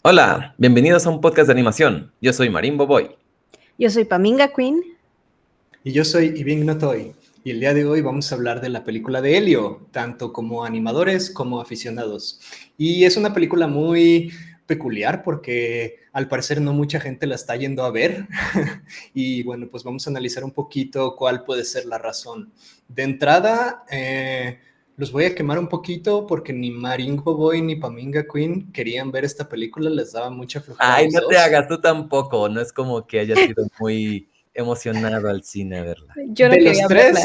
Hola, bienvenidos a un podcast de animación. Yo soy Marimbo Boy. Yo soy Paminga Queen. Y yo soy Iving Notoy, y el día de hoy vamos a hablar de la película de Helio, tanto como animadores como aficionados. Y es una película muy peculiar porque al parecer no mucha gente la está yendo a ver. Y bueno, pues vamos a analizar un poquito cuál puede ser la razón. De entrada, los voy a quemar un poquito porque ni Marimbo Boy ni Paminga Queen querían ver esta película, les daba mucha flojera a Ay, los no te dos. hagas, tú tampoco. No es como que hayas sido muy emocionado al cine a verla. Yo no quería verla.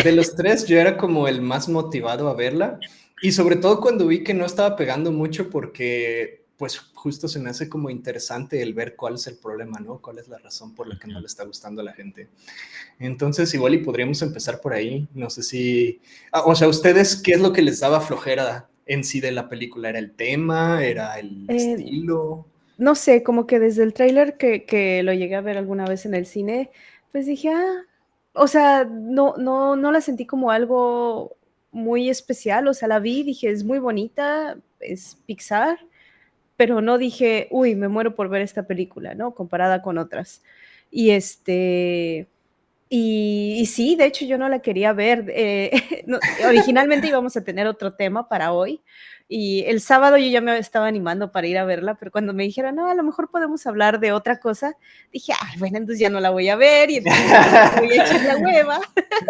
De los tres, yo era como el más motivado a verla. Y sobre todo cuando vi que no estaba pegando mucho porque, pues, justo se me hace como interesante el ver cuál es el problema, ¿no? Cuál es la razón por la que no le está gustando a la gente. Entonces, igual y podríamos empezar por ahí. No sé si... o sea, ¿ustedes qué es lo que les daba flojera en sí de la película? ¿Era el tema? ¿Era el Eh, estilo? no sé, como que desde el tráiler que lo llegué a ver alguna vez en el cine, pues dije, o sea, no la sentí como algo muy especial. O sea, la vi, dije, es muy bonita, es Pixar, pero no dije, uy, me muero por ver esta película, ¿no? Comparada con otras. Y y sí, de hecho yo no la quería ver. Originalmente íbamos a tener otro tema para hoy y el sábado yo ya me estaba animando para ir a verla, pero cuando me dijeron, no, a lo mejor podemos hablar de otra cosa, dije, ay, bueno, entonces ya no la voy a ver y entonces voy a echar la hueva.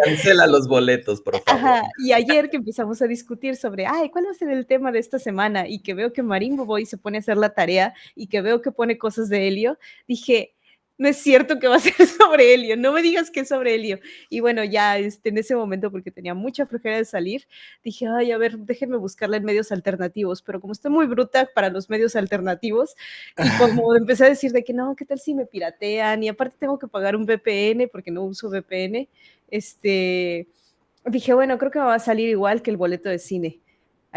Cancela los boletos, por favor. Ajá. Y ayer que empezamos a discutir sobre, ay, ¿cuál va a ser el tema de esta semana? Y que veo que Marimbo Boy se pone a hacer la tarea y que veo que pone cosas de Helio, dije, no es cierto que va a ser sobre Helio, no me digas que es sobre Helio. Y bueno, ya en ese momento, porque tenía mucha flojera de salir, dije, ay, a ver, déjenme buscarla en medios alternativos, pero como estoy muy bruta para los medios alternativos, y como empecé a decir de que no, ¿qué tal si me piratean? Y aparte tengo que pagar un VPN porque no uso VPN, dije, bueno, creo que me va a salir igual que el boleto de cine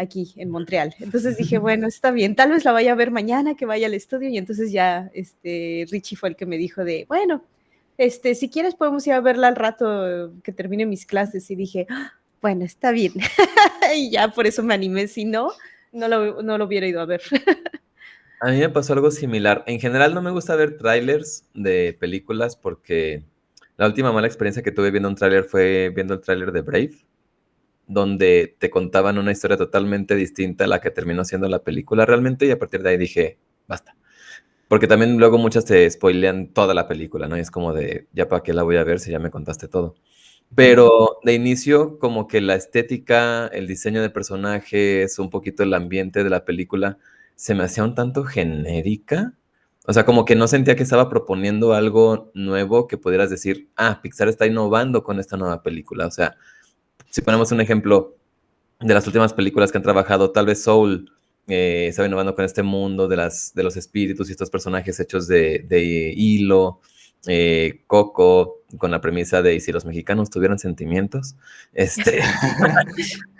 aquí en Montreal. Entonces dije, bueno, está bien, tal vez la vaya a ver mañana, que vaya al estudio. Y entonces ya Richie fue el que me dijo de, bueno, si quieres podemos ir a verla al rato que termine mis clases. Y dije, bueno, está bien. Y ya por eso me animé, si no, no lo hubiera ido a ver. A mí me pasó algo similar. En general no me gusta ver trailers de películas porque la última mala experiencia que tuve viendo un tráiler fue viendo el tráiler de Brave, donde te contaban una historia totalmente distinta a la que terminó siendo la película realmente, y a partir de ahí dije, basta. Porque también luego muchas te spoilean toda la película, ¿no? Y es como de, ya para qué la voy a ver si ya me contaste todo. Pero de inicio, como que la estética, el diseño de personajes, un poquito el ambiente de la película, se me hacía un tanto genérica. O sea, como que no sentía que estaba proponiendo algo nuevo que pudieras decir, Pixar está innovando con esta nueva película. O sea, si ponemos un ejemplo de las últimas películas que han trabajado, tal vez Soul estaba innovando con este mundo de los espíritus y estos personajes hechos de hilo, Coco, con la premisa de, ¿y si los mexicanos tuvieran sentimientos?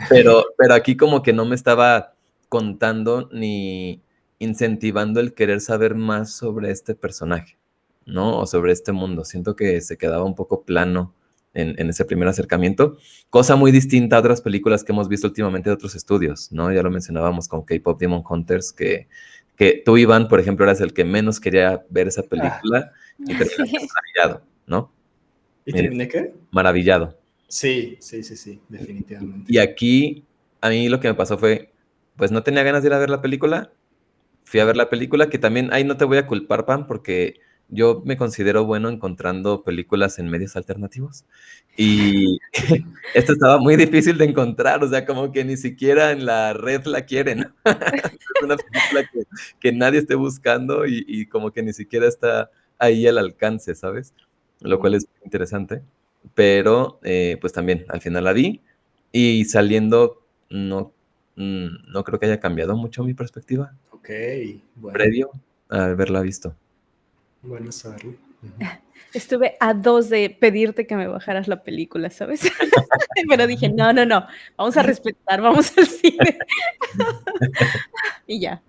Pero aquí como que no me estaba contando ni incentivando el querer saber más sobre este personaje, ¿no? O sobre este mundo. Siento que se quedaba un poco plano en ese primer acercamiento, cosa muy distinta a otras películas que hemos visto últimamente de otros estudios, ¿no? Ya lo mencionábamos con K-Pop Demon Hunters, que tú, Iván, por ejemplo, eras el que menos quería ver esa película y terminaste Sí. maravillado, ¿no? ¿Y terminé qué? Maravillado. Sí, definitivamente. Y aquí a mí lo que me pasó fue, pues no tenía ganas de ir a ver la película, fui a ver la película, que también ahí no te voy a culpar, Pam, porque yo me considero bueno encontrando películas en medios alternativos. Y esto estaba muy difícil de encontrar, o sea, como que ni siquiera en la red la quieren. Es una película que nadie esté buscando y como que ni siquiera está ahí al alcance, ¿sabes? Lo cual es interesante. Pero pues también al final la vi y saliendo no, no creo que haya cambiado mucho mi perspectiva Ok, bueno, previo a haberla visto. bueno saberlo. Ujú. Estuve a 2 de pedirte que me bajaras la película, ¿sabes? Pero dije, no, vamos a respetar, vamos al cine. Y ya.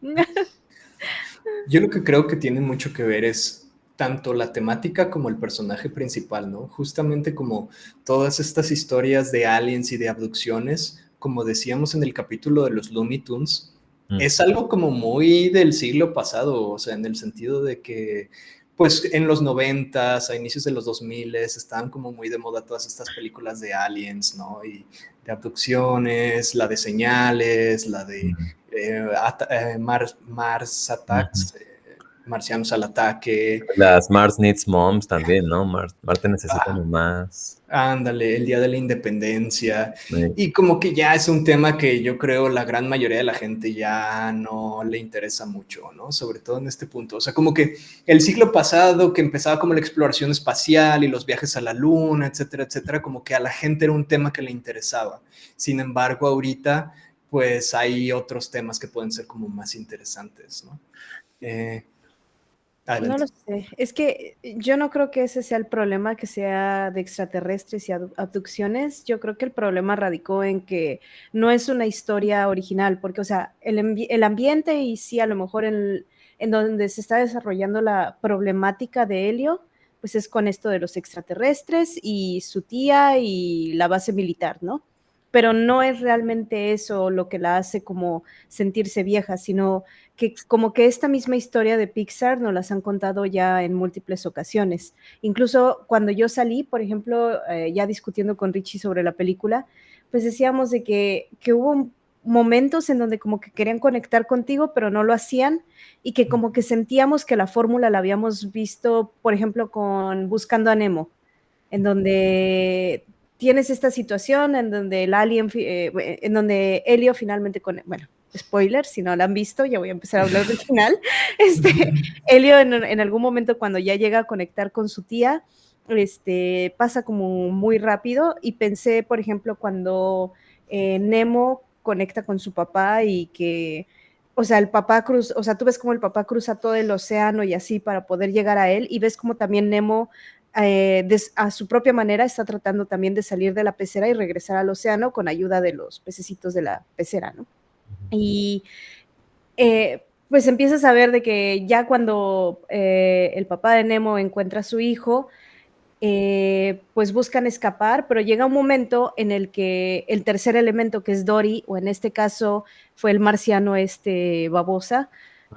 Yo lo que creo que tiene mucho que ver es tanto la temática como el personaje principal, ¿no? Justamente como todas estas historias de aliens y de abducciones, como decíamos en el capítulo de los Looney Tunes, es algo como muy del siglo pasado, o sea, en el sentido de que, pues en los 90s, a inicios de los 2000 estaban como muy de moda todas estas películas de aliens, ¿no? Y de abducciones, la de señales, la de Mars Attacks, marcianos al ataque. Las Mars Needs Moms también, ¿no? Marte necesita mamás. Ándale, el Día de la Independencia. Sí. Y como que ya es un tema que yo creo la gran mayoría de la gente ya no le interesa mucho, ¿no? Sobre todo en este punto. O sea, como que el siglo pasado que empezaba como la exploración espacial y los viajes a la luna, etcétera, etcétera, como que a la gente era un tema que le interesaba. Sin embargo, ahorita pues hay otros temas que pueden ser como más interesantes, ¿no? No lo Adelante. sé. Es que yo no creo que ese sea el problema, que sea de extraterrestres y abducciones. Yo creo que el problema radicó en que no es una historia original, porque, o sea, el ambiente y sí, a lo mejor en donde se está desarrollando la problemática de Helio, pues es con esto de los extraterrestres y su tía y la base militar, ¿no? Pero no es realmente eso lo que la hace como sentirse vieja, sino que como que esta misma historia de Pixar nos las han contado ya en múltiples ocasiones. Incluso cuando yo salí, por ejemplo, ya discutiendo con Richie sobre la película, pues decíamos de que hubo momentos en donde como que querían conectar contigo, pero no lo hacían, y que como que sentíamos que la fórmula la habíamos visto, por ejemplo, con Buscando a Nemo, en donde tienes esta situación en donde el alien, en donde Helio finalmente, bueno, spoiler, si no la han visto, ya voy a empezar a hablar del final. Helio en algún momento cuando ya llega a conectar con su tía, pasa como muy rápido, y pensé, por ejemplo, cuando Nemo conecta con su papá y que, o sea, el papá cruza, o sea, tú ves como el papá cruza todo el océano y así para poder llegar a él, y ves como también Nemo a su propia manera está tratando también de salir de la pecera y regresar al océano con ayuda de los pececitos de la pecera, ¿no? Y pues empiezas a ver de que ya cuando el papá de Nemo encuentra a su hijo, pues buscan escapar, pero llega un momento en el que el tercer elemento, que es Dory, o en este caso fue el marciano babosa,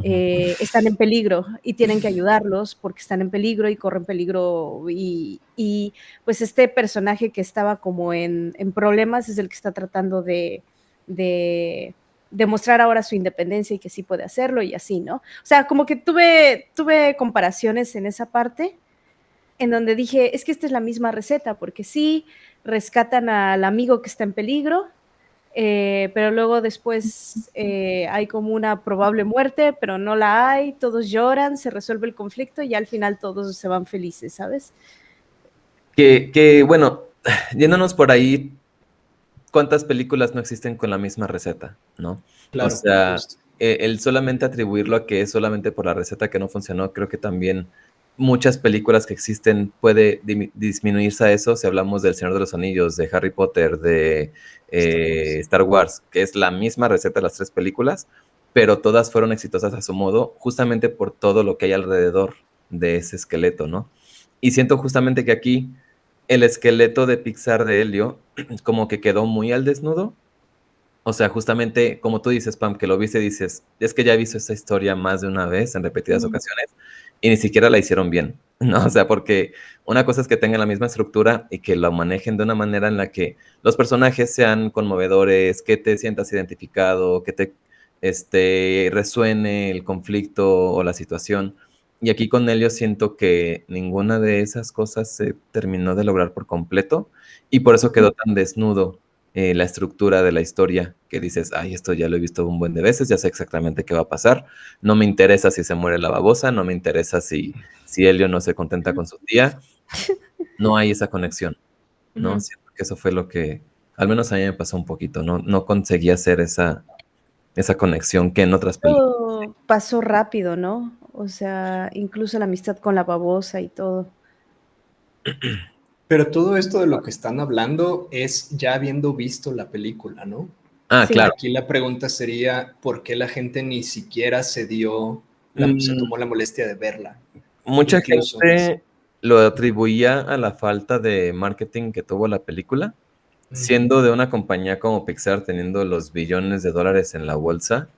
están en peligro y tienen que ayudarlos porque están en peligro y corren peligro, y pues este personaje que estaba como en problemas es el que está tratando de demostrar ahora su independencia y que sí puede hacerlo y así, ¿no? O sea, como que tuve comparaciones en esa parte en donde dije, es que esta es la misma receta, porque sí rescatan al amigo que está en peligro, pero luego después hay como una probable muerte, pero no la hay, todos lloran, se resuelve el conflicto y al final todos se van felices, ¿sabes? Bueno, yéndonos por ahí, ¿cuántas películas no existen con la misma receta, no? O Claro, sea, justo. el solamente atribuirlo a que es solamente por la receta que no funcionó, creo que también muchas películas que existen puede disminuirse a eso si hablamos del Señor de los Anillos, de Harry Potter, de Star Wars, que es la misma receta de las tres películas, pero todas fueron exitosas a su modo, justamente por todo lo que hay alrededor de ese esqueleto, ¿no? Y siento justamente que aquí el esqueleto de Pixar de Helio como que quedó muy al desnudo. O sea, justamente como tú dices, Pam, que lo viste y dices, es que ya he visto esta historia más de una vez en repetidas ocasiones y ni siquiera la hicieron bien, ¿no? O sea, porque una cosa es que tengan la misma estructura y que lo manejen de una manera en la que los personajes sean conmovedores, que te sientas identificado, que te resuene el conflicto o la situación. Y aquí con Helio siento que ninguna de esas cosas se terminó de lograr por completo y por eso quedó tan desnudo la estructura de la historia, que dices, ay, esto ya lo he visto un buen de veces, ya sé exactamente qué va a pasar, no me interesa si se muere la babosa, no me interesa si Helio no se contenta con su tía, no hay esa conexión, ¿no? Siento que eso fue lo que, al menos a mí me pasó un poquito, no conseguí hacer esa conexión que en otras películas. Todo pasó rápido, ¿no? O sea, incluso la amistad con la babosa y todo. Pero todo esto de lo que están hablando es ya habiendo visto la película, ¿no? Ah, Sí. claro. Aquí la pregunta sería, ¿por qué la gente ni siquiera se Mm, tomó la molestia de verla? mucha Incluso, gente lo atribuía a la falta de marketing que tuvo la película, siendo de una compañía como Pixar teniendo los billones de dólares en la bolsa,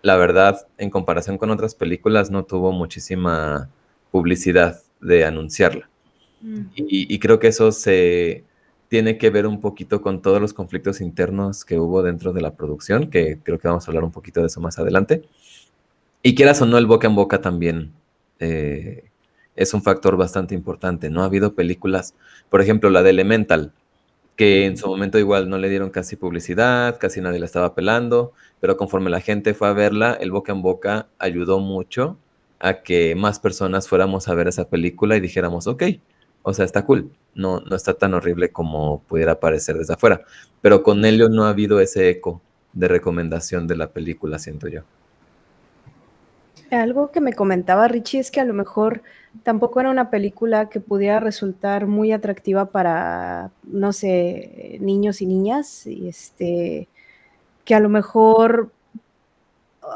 la verdad, en comparación con otras películas, no tuvo muchísima publicidad de anunciarla. Y creo que eso se tiene que ver un poquito con todos los conflictos internos que hubo dentro de la producción, que creo que vamos a hablar un poquito de eso más adelante. Y quieras o no, el boca en boca también es un factor bastante importante, ¿no? Ha habido películas, por ejemplo, la de Elemental, que en su momento igual no le dieron casi publicidad, casi nadie la estaba pelando, pero conforme la gente fue a verla, el boca en boca ayudó mucho a que más personas fuéramos a ver esa película y dijéramos, ok, o sea, está cool, no está tan horrible como pudiera parecer desde afuera, pero con Helio no ha habido ese eco de recomendación de la película, siento yo. Algo que me comentaba Richie es que a lo mejor tampoco era una película que pudiera resultar muy atractiva para, no sé, niños y niñas, y que a lo mejor,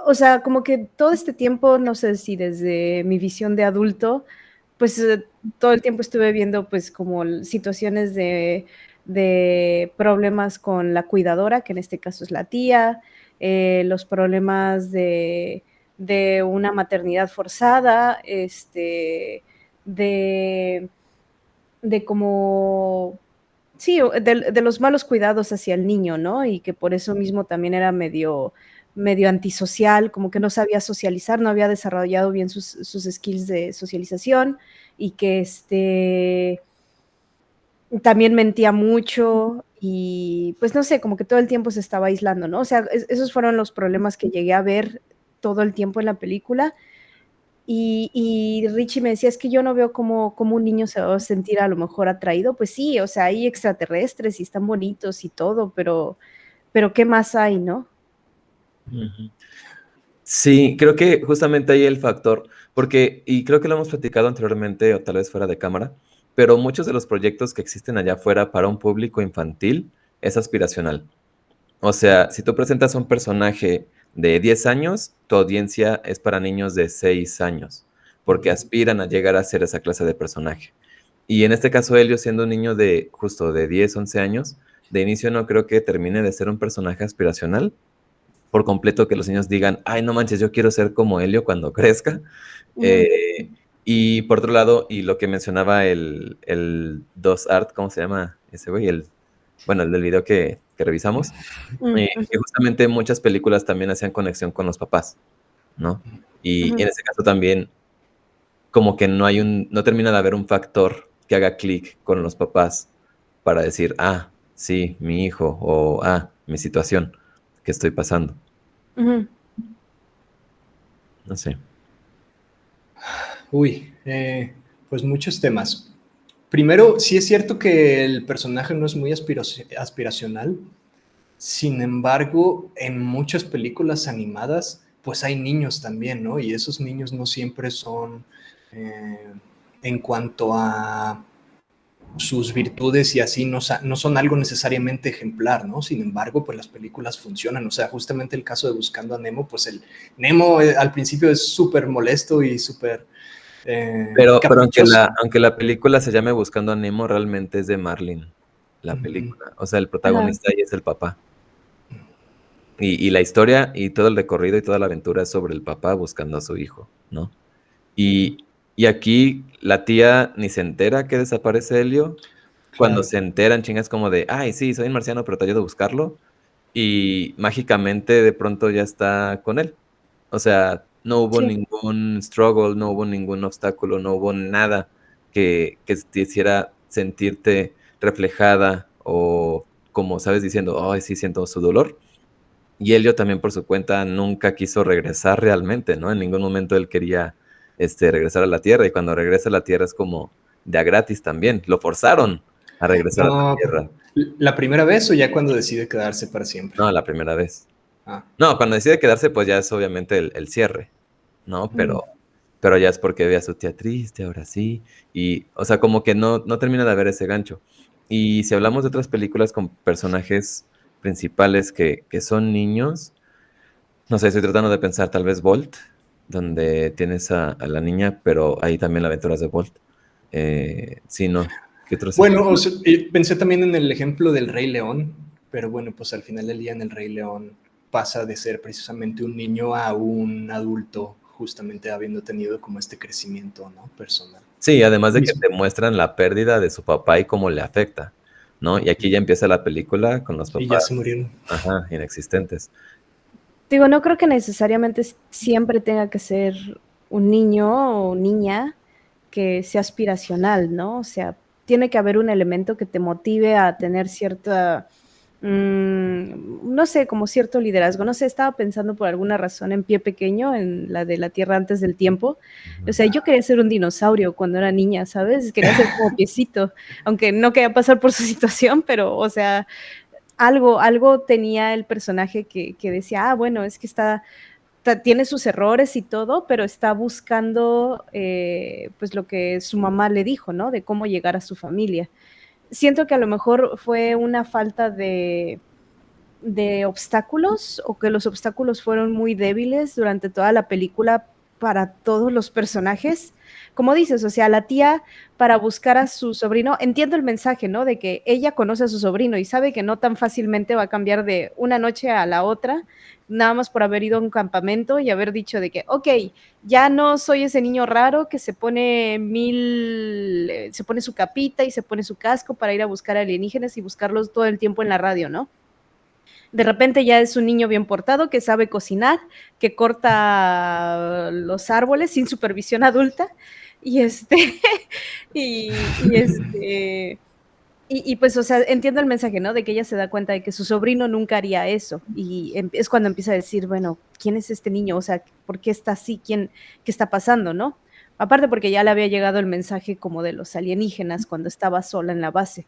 o sea, como que todo este tiempo, no sé si desde mi visión de adulto, pues todo el tiempo estuve viendo pues como situaciones de problemas con la cuidadora, que en este caso es la tía, los problemas de una maternidad forzada, de, de como, sí, de los malos cuidados hacia el niño, ¿no? Y que por eso mismo también era medio antisocial, como que no sabía socializar, no había desarrollado bien sus skills de socialización y que también mentía mucho y pues no sé, como que todo el tiempo se estaba aislando, ¿no? O sea, esos fueron los problemas que llegué a ver todo el tiempo en la película. Y Richie me decía, es que yo no veo cómo un niño se va a sentir a lo mejor atraído. Pues sí, o sea, hay extraterrestres y están bonitos y todo, pero ¿qué más hay, no? Ujú. Sí, creo que justamente ahí el factor, porque, y creo que lo hemos platicado anteriormente o tal vez fuera de cámara, pero muchos de los proyectos que existen allá afuera para un público infantil es aspiracional. O sea, si tú presentas un personaje de 10 años, tu audiencia es para niños de 6 años, porque aspiran a llegar a ser esa clase de personaje. Y en este caso, Helio, siendo un niño de justo de 10, 11 años, de inicio no creo que termine de ser un personaje aspiracional por completo, que los niños digan, ay, no manches, yo quiero ser como Helio cuando crezca. Eh, y por otro lado, y lo que mencionaba el Dos Art, ¿cómo se llama ese güey? Bueno, el del video que revisamos, que justamente muchas películas también hacían conexión con los papás, ¿no? Y en ese caso también, como que no termina de haber un factor que haga clic con los papás para decir, ah, sí, mi hijo, o ah, mi situación que estoy pasando. No sé. Uy, pues muchos temas. Primero, sí es cierto que el personaje no es muy aspiracional. Sin embargo, en muchas películas animadas, pues hay niños también, ¿no? Y esos niños no siempre son, en cuanto a sus virtudes y así, no son algo necesariamente ejemplar, ¿no? Sin embargo, pues las películas funcionan. O sea, justamente el caso de Buscando a Nemo, pues el Nemo al principio es súper molesto y súper Pero caprichoso. aunque la película se llame Buscando a Nemo, realmente es de Marlin, la película. O sea, el Ajá. protagonista ahí es el papá. Y la historia y todo el recorrido y toda la aventura es sobre el papá buscando a su hijo, ¿no? Y aquí la tía ni se entera que desaparece Helio. Cuando Claro. se enteran, chingas como de, ay, sí, soy un marciano, pero te ayudo a buscarlo. Y mágicamente de pronto ya está con él. O sea, no hubo Sí. ningún struggle, no hubo ningún obstáculo, no hubo nada que te hiciera sentirte reflejada o como, sabes, diciendo, ay, sí, siento su dolor. Y Helio también por su cuenta nunca quiso regresar realmente, ¿no? En ningún momento él quería regresar a la Tierra y cuando regresa a la Tierra es como de a gratis también. Lo forzaron a regresar a la No, Tierra. ¿la primera vez o ya cuando decide quedarse para siempre? No, la primera vez. Ah. No, cuando decide quedarse pues ya es obviamente el cierre, ¿no? Pero ya es porque ve a su tía triste, ahora sí. Y, o sea, como que no termina de haber ese gancho. Y si hablamos de otras películas con personajes principales que son niños, no sé, estoy tratando de pensar tal vez Bolt, donde tienes a la niña, pero ahí también la aventuras de Bolt. Sí, no. ¿Qué otros Bueno, o ejemplos? sea, pensé también en el ejemplo del Rey León, pero bueno, pues al final del día en el Rey León. pasa de ser precisamente un niño a un adulto, justamente habiendo tenido como este crecimiento, ¿no? Personal. Sí, además de que Mismo. te muestran la pérdida de su papá y cómo le afecta, ¿no? Y aquí ya empieza la película con los Y ya se papás, murieron. ajá, inexistentes. Digo, no creo que necesariamente siempre tenga que ser un niño o niña que sea aspiracional, ¿no? O sea, tiene que haber un elemento que te motive a tener cierta, no sé, como cierto liderazgo. No sé, estaba pensando por alguna razón en Pie Pequeño, en la de La Tierra antes del tiempo. O sea, yo quería ser un dinosaurio cuando era niña, ¿sabes? Quería ser como Piecito, aunque no quería pasar por su situación, pero, o sea, algo tenía el personaje que decía, ah, bueno, es que tiene sus errores y todo, pero está buscando pues lo que su mamá le dijo, ¿no? De cómo llegar a su familia. Siento que a lo mejor fue una falta de obstáculos o que los obstáculos fueron muy débiles durante toda la película para todos los personajes. Como dices, o sea, la tía para buscar a su sobrino, entiendo el mensaje, ¿no? De que ella conoce a su sobrino y sabe que no tan fácilmente va a cambiar de una noche a la otra, nada más por haber ido a un campamento y haber dicho de que, ok, ya no soy ese niño raro que se pone se pone su capita y se pone su casco para ir a buscar alienígenas y buscarlos todo el tiempo en la radio, ¿no? De repente ya es un niño bien portado que sabe cocinar, que corta los árboles sin supervisión adulta y y pues, o sea, entiendo el mensaje, ¿no? De que ella se da cuenta de que su sobrino nunca haría eso y es cuando empieza a decir, bueno, ¿quién es este niño? O sea, ¿por qué está así? ¿Qué está pasando, no? Aparte porque ya le había llegado el mensaje como de los alienígenas cuando estaba sola en la base.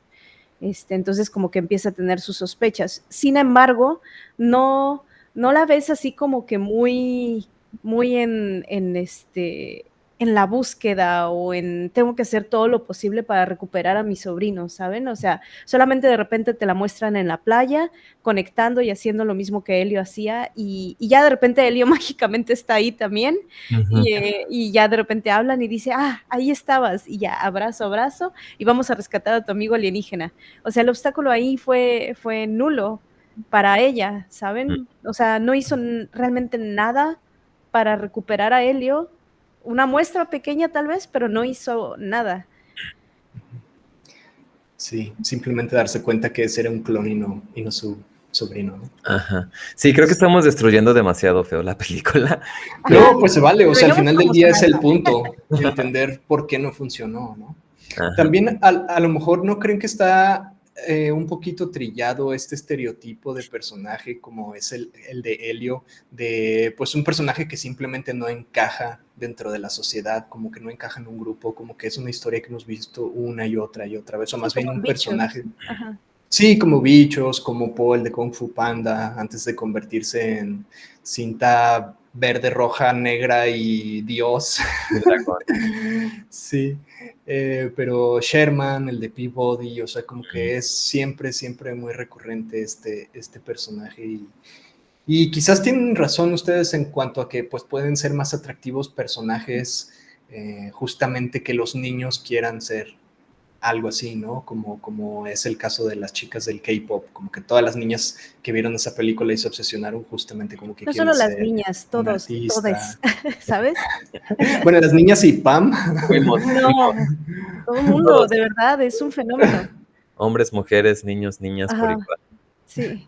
Entonces como que empieza a tener sus sospechas. Sin embargo, no la ves así como que muy en la búsqueda o en tengo que hacer todo lo posible para recuperar a mi sobrino, ¿saben? O sea, solamente de repente te la muestran en la playa, conectando y haciendo lo mismo que Helio hacía, y ya de repente Helio mágicamente está ahí también, y ya de repente hablan y dice, ah, ahí estabas, y ya, abrazo, y vamos a rescatar a tu amigo alienígena. O sea, el obstáculo ahí fue nulo para ella, ¿saben? O sea, no hizo realmente nada para recuperar a Helio, una muestra pequeña tal vez, pero no hizo nada. Sí, simplemente darse cuenta que ese era un clon y no su sobrino, ¿no? Ajá. Sí, creo que estamos destruyendo demasiado feo la película. No, pues se vale, o sea, al Pero final luego del día es el estamos punto, entender por qué no funcionó, ¿no? Ajá. También a lo mejor no creen que está un poquito trillado este estereotipo de personaje como es el de Helio, de pues un personaje que simplemente no encaja dentro de la sociedad, como que no encaja en un grupo, como que es una historia que hemos visto una y otra vez, o más bien un personaje. Ajá. Sí, como Bichos, como Paul de Kung Fu Panda, antes de convertirse en cinta verde, roja, negra y Dios. Sí, pero Sherman, el de Peabody, o sea, como que es siempre muy recurrente este personaje y quizás tienen razón ustedes en cuanto a que pues pueden ser más atractivos personajes justamente que los niños quieran ser algo así, ¿no? Como es el caso de las chicas del K-pop, como que todas las niñas que vieron esa película y se obsesionaron justamente como que No quieren solo las ser niñas, un todos, artista. ¿sabes? Bueno, las niñas y Pam. No, todo el mundo, Todos. de verdad, es un fenómeno. Hombres, mujeres, niños, niñas, por Ajá, igual. sí.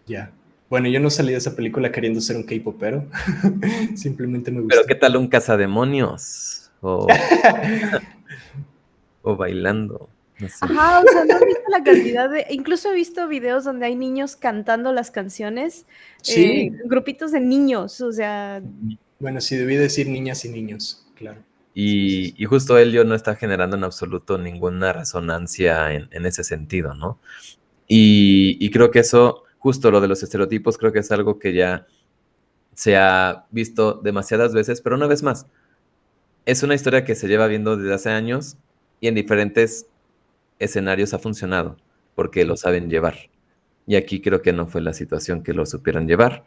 Ya. Bueno, yo no salí de esa película queriendo ser un K-popero. Simplemente me Pero gustó. ¿qué tal un cazademonios? O bailando, no sé. Ajá, o sea, no he visto la cantidad incluso he visto videos donde hay niños cantando las canciones, Sí. grupitos de niños, o sea. Bueno, sí, debí decir niñas y niños, claro. Y justo Helio no está generando en absoluto ninguna resonancia en ese sentido, ¿no? Y creo que eso, justo lo de los estereotipos, creo que es algo que ya se ha visto demasiadas veces, pero una vez más, es una historia que se lleva viendo desde hace años y en diferentes escenarios ha funcionado, porque lo saben llevar. Y aquí creo que no fue la situación que lo supieran llevar.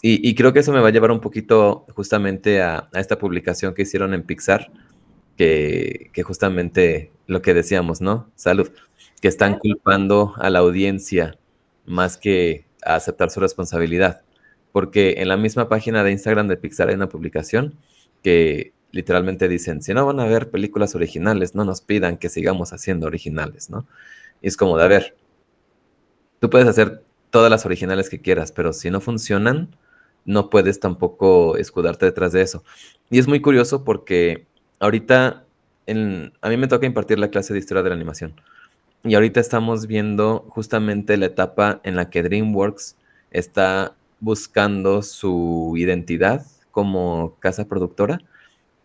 Y creo que eso me va a llevar un poquito justamente a esta publicación que hicieron en Pixar, que justamente lo que decíamos, ¿no? Salud, que están culpando a la audiencia más que a aceptar su responsabilidad. Porque en la misma página de Instagram de Pixar hay una publicación que literalmente dicen, si no van a ver películas originales, no nos pidan que sigamos haciendo originales, ¿no? Y es como de, a ver, tú puedes hacer todas las originales que quieras, pero si no funcionan, no puedes tampoco escudarte detrás de eso. Y es muy curioso porque ahorita a mí me toca impartir la clase de historia de la animación. Y ahorita estamos viendo justamente la etapa en la que DreamWorks está buscando su identidad como casa productora.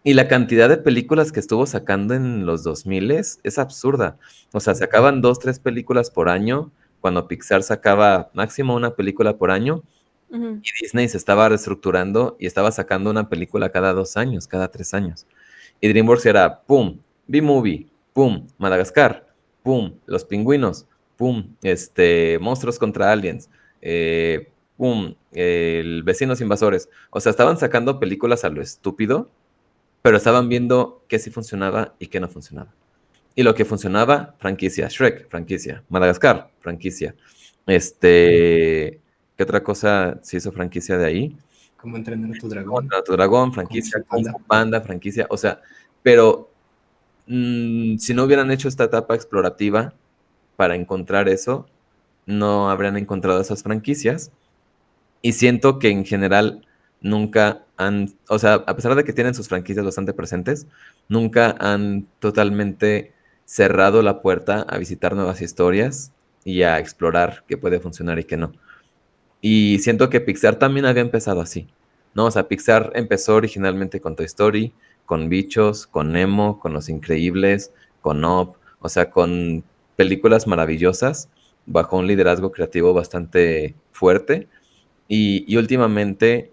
Y la cantidad de películas que estuvo sacando en los 2000 es absurda. O sea, sacaban 2, 3 películas por año, cuando Pixar sacaba máximo una película por año, Ujú. y Disney se estaba reestructurando y estaba sacando una película cada 2 años, cada 3 años. Y DreamWorks era, pum, B-Movie, pum, Madagascar, pum, Los Pingüinos, pum, Monstruos contra Aliens, pum, el Vecinos Invasores. O sea, estaban sacando películas a lo estúpido, pero estaban viendo qué sí funcionaba y qué no funcionaba. Y lo que funcionaba, franquicia. Shrek, franquicia. Madagascar, franquicia. ¿Qué otra cosa se hizo franquicia de ahí? Cómo entrenar a tu Cómo dragón. entrenar a tu dragón, Kung franquicia. Fu Kung Panda. Fu Panda, franquicia. O sea, pero si no hubieran hecho esta etapa explorativa para encontrar eso, no habrían encontrado esas franquicias. Y siento que en general nunca han, o sea, a pesar de que tienen sus franquicias bastante presentes, nunca han totalmente cerrado la puerta a visitar nuevas historias y a explorar qué puede funcionar y qué no. Y siento que Pixar también había empezado así, ¿no? O sea, Pixar empezó originalmente con Toy Story, con Bichos, con Nemo, con Los Increíbles, con Up, o sea, con películas maravillosas, bajo un liderazgo creativo bastante fuerte. Y últimamente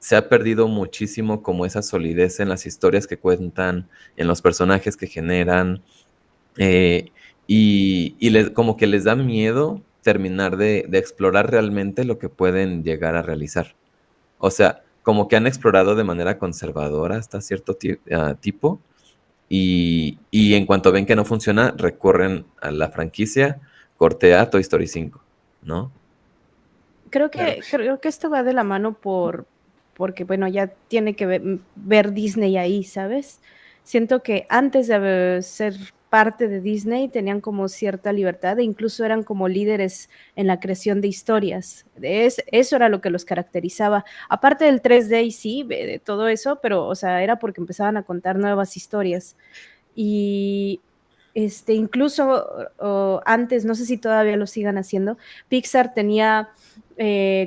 se ha perdido muchísimo como esa solidez en las historias que cuentan, en los personajes que generan, eh, como que les da miedo terminar de explorar realmente lo que pueden llegar a realizar. O sea, como que han explorado de manera conservadora hasta cierto tipo, y en cuanto ven que no funciona, recurren a la franquicia, corte a Toy Story 5, ¿no? Claro. Creo que esto va de la mano porque, bueno, ya tiene que ver Disney ahí, ¿sabes? Siento que antes de ser parte de Disney tenían como cierta libertad e incluso eran como líderes en la creación de historias. Eso era lo que los caracterizaba. Aparte del 3D y sí, de todo eso, pero, o sea, era porque empezaban a contar nuevas historias. Y incluso antes, no sé si todavía lo sigan haciendo, Pixar tenía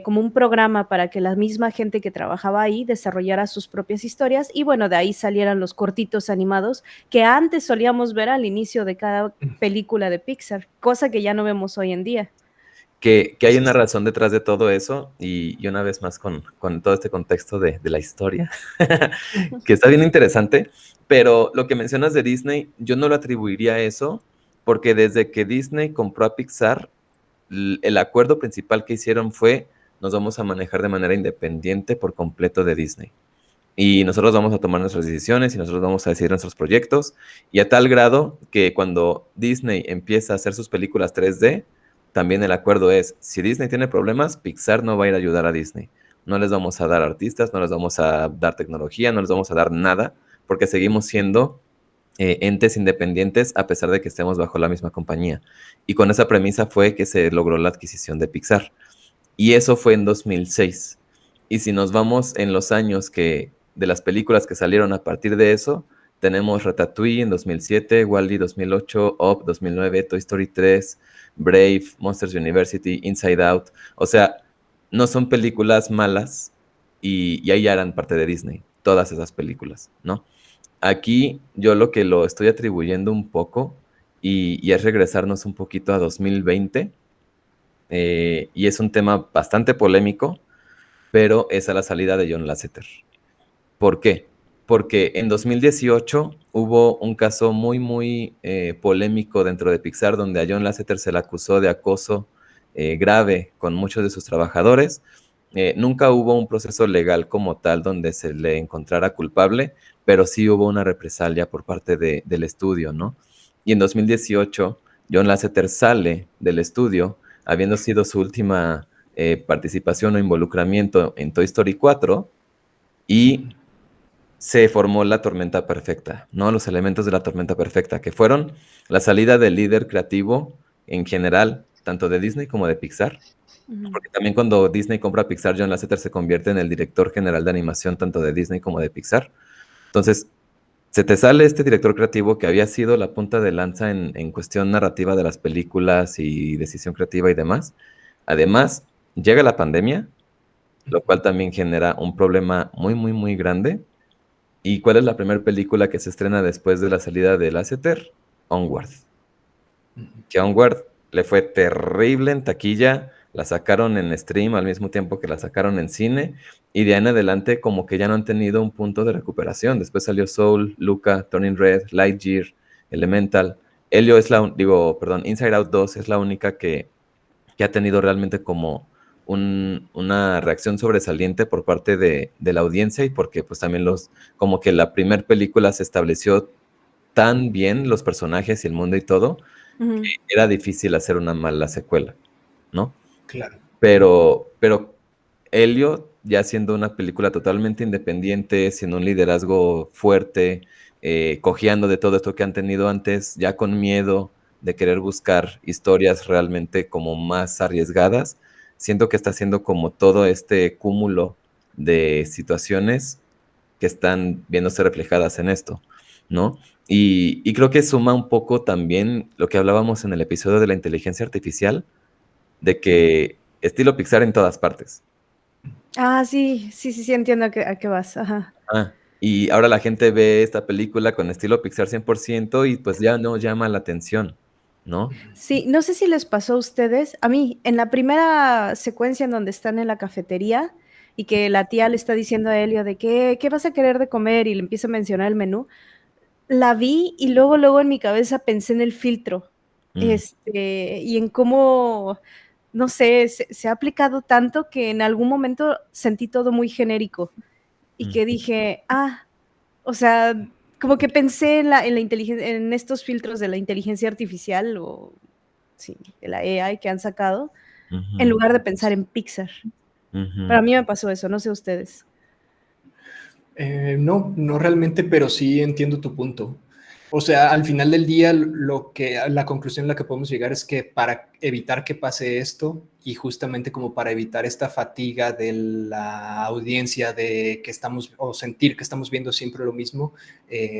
como un programa para que la misma gente que trabajaba ahí desarrollara sus propias historias y bueno, de ahí salieran los cortitos animados que antes solíamos ver al inicio de cada película de Pixar, cosa que ya no vemos hoy en día. Que hay una razón detrás de todo eso, y una vez más con todo este contexto de la historia, que está bien interesante, pero lo que mencionas de Disney, yo no lo atribuiría a eso, porque desde que Disney compró a Pixar, el acuerdo principal que hicieron fue, nos vamos a manejar de manera independiente por completo de Disney. Y nosotros vamos a tomar nuestras decisiones y nosotros vamos a decidir nuestros proyectos. Y a tal grado que cuando Disney empieza a hacer sus películas 3D, también el acuerdo es, si Disney tiene problemas, Pixar no va a ir a ayudar a Disney. No les vamos a dar artistas, no les vamos a dar tecnología, no les vamos a dar nada, porque seguimos siendo entes independientes a pesar de que estemos bajo la misma compañía. Y con esa premisa fue que se logró la adquisición de Pixar. Y eso fue en 2006. Y si nos vamos en los años de las películas que salieron a partir de eso, tenemos Ratatouille en 2007, WALL-E 2008, Up 2009, Toy Story 3, Brave, Monsters University, Inside Out. O sea, no son películas malas, y ahí ya eran parte de Disney, todas esas películas, ¿no? Aquí yo lo que lo estoy atribuyendo un poco, y es regresarnos un poquito a 2020, y es un tema bastante polémico, pero es a la salida de John Lasseter. ¿Por qué? Porque en 2018 hubo un caso muy, muy polémico dentro de Pixar, donde a John Lasseter se le acusó de acoso grave con muchos de sus trabajadores. Nunca hubo un proceso legal como tal donde se le encontrara culpable, pero sí hubo una represalia por parte del estudio, ¿no? Y en 2018, John Lasseter sale del estudio, habiendo sido su última participación o involucramiento en Toy Story 4 y se formó la tormenta perfecta, ¿no? Los elementos de la tormenta perfecta, que fueron la salida del líder creativo en general, tanto de Disney como de Pixar, porque también cuando Disney compra a Pixar, John Lasseter se convierte en el director general de animación tanto de Disney como de Pixar. Entonces, se te sale este director creativo que había sido la punta de lanza en cuestión narrativa de las películas y decisión creativa y demás. Además, llega la pandemia, lo cual también genera un problema muy, muy, muy grande. ¿Y cuál es la primera película que se estrena después de la salida de Lasseter? Onward. Que Onward le fue terrible en taquilla, la sacaron en stream al mismo tiempo que la sacaron en cine, y de ahí en adelante como que ya no han tenido un punto de recuperación. Después salió Soul, Luca, Turning Red, Lightyear, Elemental. Elio es Inside Out 2 es la única que ha tenido realmente como una reacción sobresaliente por parte de la audiencia, y porque pues también como que la primera película se estableció tan bien los personajes y el mundo y todo, que era difícil hacer una mala secuela, ¿no? Claro. Pero Elio, ya siendo una película totalmente independiente, sin un liderazgo fuerte, cojeando de todo esto que han tenido antes, ya con miedo de querer buscar historias realmente como más arriesgadas, siento que está haciendo como todo este cúmulo de situaciones que están viéndose reflejadas en esto, ¿no? Y creo que suma un poco también lo que hablábamos en el episodio de la inteligencia artificial, de que estilo Pixar en todas partes. Sí, entiendo a qué vas. Ajá. Y ahora la gente ve esta película con estilo Pixar 100% y pues ya no llama la atención, ¿no? Sí, no sé si les pasó a ustedes, a mí, en la primera secuencia en donde están en la cafetería y que la tía le está diciendo a Elio de qué vas a querer de comer y le empieza a mencionar el menú, la vi y luego en mi cabeza pensé en el filtro, y en cómo, no sé, se ha aplicado tanto que en algún momento sentí todo muy genérico y que dije, o sea, como que pensé en la inteligencia, en estos filtros de la inteligencia artificial o sí, de la AI que han sacado, en lugar de pensar en Pixar. Para mí me pasó eso, no sé ustedes. No realmente, pero sí entiendo tu punto. O sea, al final del día, la conclusión a la que podemos llegar es que para evitar que pase esto y justamente como para evitar esta fatiga de la audiencia de que estamos o sentir que estamos viendo siempre lo mismo,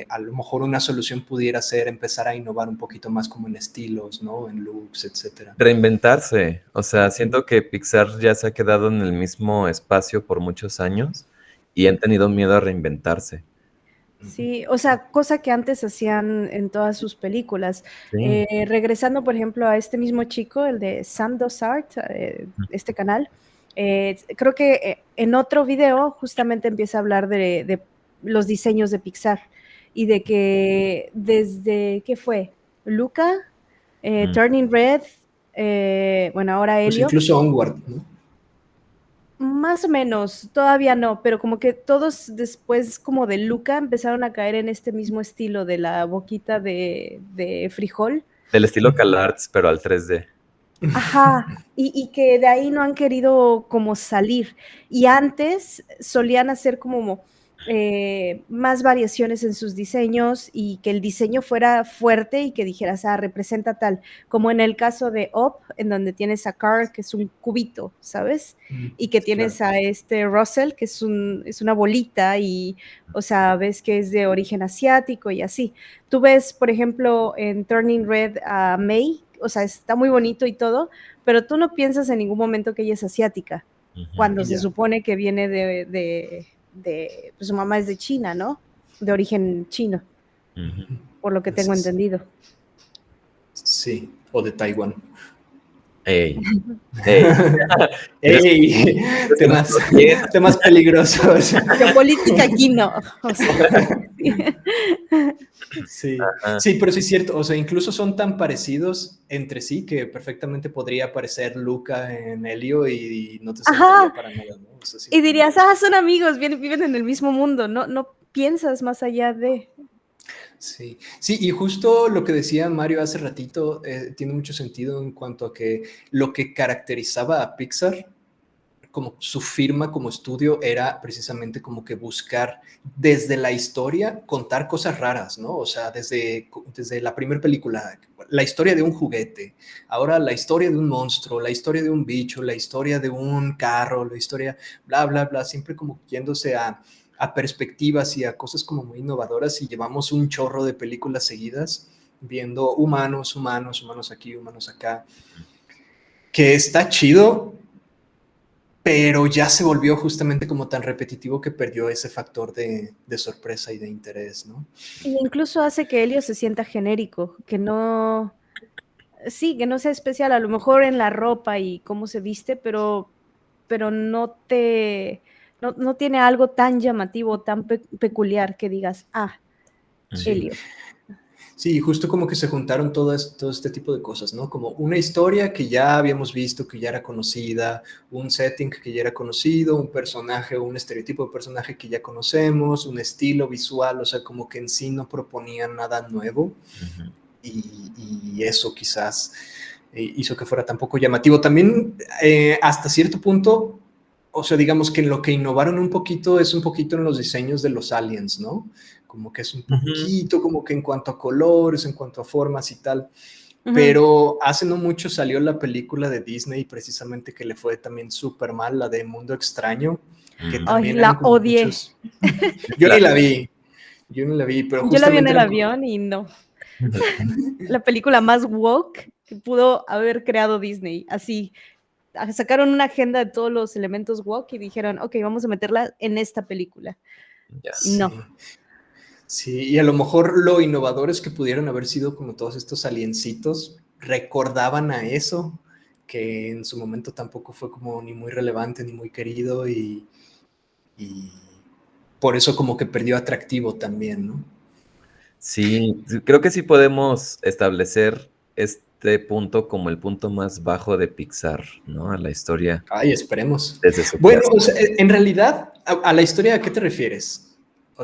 a lo mejor una solución pudiera ser empezar a innovar un poquito más como en estilos, ¿no? En looks, etcétera. Reinventarse. O sea, siento que Pixar ya se ha quedado en el mismo espacio por muchos años y han tenido miedo a reinventarse. Sí, o sea, cosa que antes hacían en todas sus películas. Sí. Regresando, por ejemplo, a este mismo chico, el de Sam Dosart, este canal, creo que en otro video justamente empieza a hablar de los diseños de Pixar y de que desde, ¿qué fue? Luca, Turning Red, bueno, ahora Pues Elio. incluso Onward, ¿no? Más o menos, todavía no, pero como que todos después como de Luca empezaron a caer en este mismo estilo de la boquita de frijol. Del estilo CalArts, pero al 3D. Ajá, y que de ahí no han querido como salir. Y antes solían hacer como más variaciones en sus diseños y que el diseño fuera fuerte y que dijeras, representa tal, como en el caso de Up, en donde tienes a Carl, que es un cubito, ¿sabes? Y que tienes Claro. a este Russell, que es una bolita y, o sea, ves que es de origen asiático y así. Tú ves, por ejemplo, en Turning Red a May, o sea, está muy bonito y todo, pero tú no piensas en ningún momento que ella es asiática, cuando se supone que viene pues su mamá es de China, ¿no? De origen chino, por lo que tengo entendido. Sí, o de Taiwán. ¡Ey! ¡Ey! Temas peligrosos. Geopolítica aquí no. O sea, sí, pero sí es cierto. O sea, incluso son tan parecidos entre sí que perfectamente podría aparecer Luca en Elio y no te sorprendería para nada, ¿no? O sea, sí. Y dirías, son amigos, viven en el mismo mundo, no piensas más allá de... Sí, y justo lo que decía Mario hace ratito tiene mucho sentido en cuanto a que lo que caracterizaba a Pixar como su firma como estudio era precisamente como que buscar desde la historia contar cosas raras, ¿no? O sea, desde la primera película, la historia de un juguete, ahora la historia de un monstruo, la historia de un bicho, la historia de un carro, la historia, bla, bla, bla, siempre como yéndose a perspectivas y a cosas como muy innovadoras, y llevamos un chorro de películas seguidas viendo humanos, humanos, humanos aquí, humanos acá, que está chido, pero ya se volvió justamente como tan repetitivo que perdió ese factor de sorpresa y de interés, ¿no? Y incluso hace que Helio se sienta genérico, que no, sí, que no sea especial, a lo mejor en la ropa y cómo se viste, pero no tiene algo tan llamativo, tan peculiar que digas, ah, Sí. Helio. Sí, justo como que se juntaron todo este tipo de cosas, ¿no? Como una historia que ya habíamos visto, que ya era conocida, un setting que ya era conocido, un personaje o un estereotipo de personaje que ya conocemos, un estilo visual, o sea, como que en sí no proponían nada nuevo. Y eso quizás hizo que fuera tan poco llamativo. También hasta cierto punto, o sea, digamos que en lo que innovaron un poquito es un poquito en los diseños de los aliens, ¿no? Como que es un poquito como que en cuanto a colores, en cuanto a formas y tal. Pero hace no mucho salió la película de Disney precisamente que le fue también súper mal, la de Mundo Extraño, que Ay, también eran la como odié. muchos... Yo ni la vi, pero Yo la vi en justamente el eran como... avión y no. La película más woke que pudo haber creado Disney, así. Sacaron una agenda de todos los elementos woke y dijeron, ok, vamos a meterla en esta película. Ya. No. Sí, y a lo mejor lo innovadores que pudieron haber sido como todos estos aliencitos recordaban a eso, que en su momento tampoco fue como ni muy relevante ni muy querido y por eso como que perdió atractivo también, ¿no? Sí, creo que sí podemos establecer este punto como el punto más bajo de Pixar, ¿no? A la historia Ay, esperemos. desde su Bueno, creación. o sea, en realidad, a la historia, ¿a qué te refieres?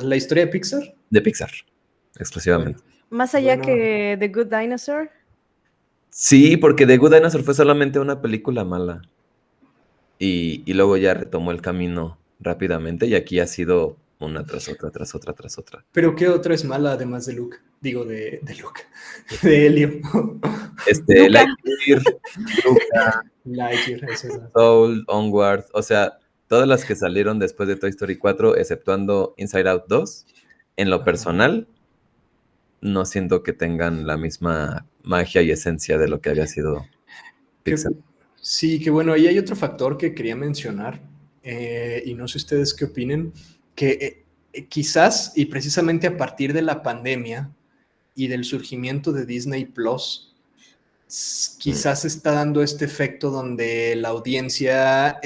¿La historia de Pixar? De Pixar, Bueno, exclusivamente. Más allá bueno, que The Good Dinosaur. Sí, porque The Good Dinosaur fue solamente una película mala y luego ya retomó el camino rápidamente y aquí ha sido una tras otra, tras otra, tras otra. pero ¿qué otra es mala además de Luke? Digo, de Luke, de Helio. Luca. Lightyear, Luca, Lightyear, eso es. Soul, Onward, o sea, todas las que salieron después de Toy Story 4, exceptuando Inside Out 2, en lo Ajá. personal, no siento que tengan la misma magia y esencia de lo que había sido Pixar. Sí, que bueno, ahí hay otro factor que quería mencionar, y no sé ustedes qué opinen, que quizás y precisamente a partir de la pandemia y del surgimiento de Disney Plus, quizás está dando este efecto donde la audiencia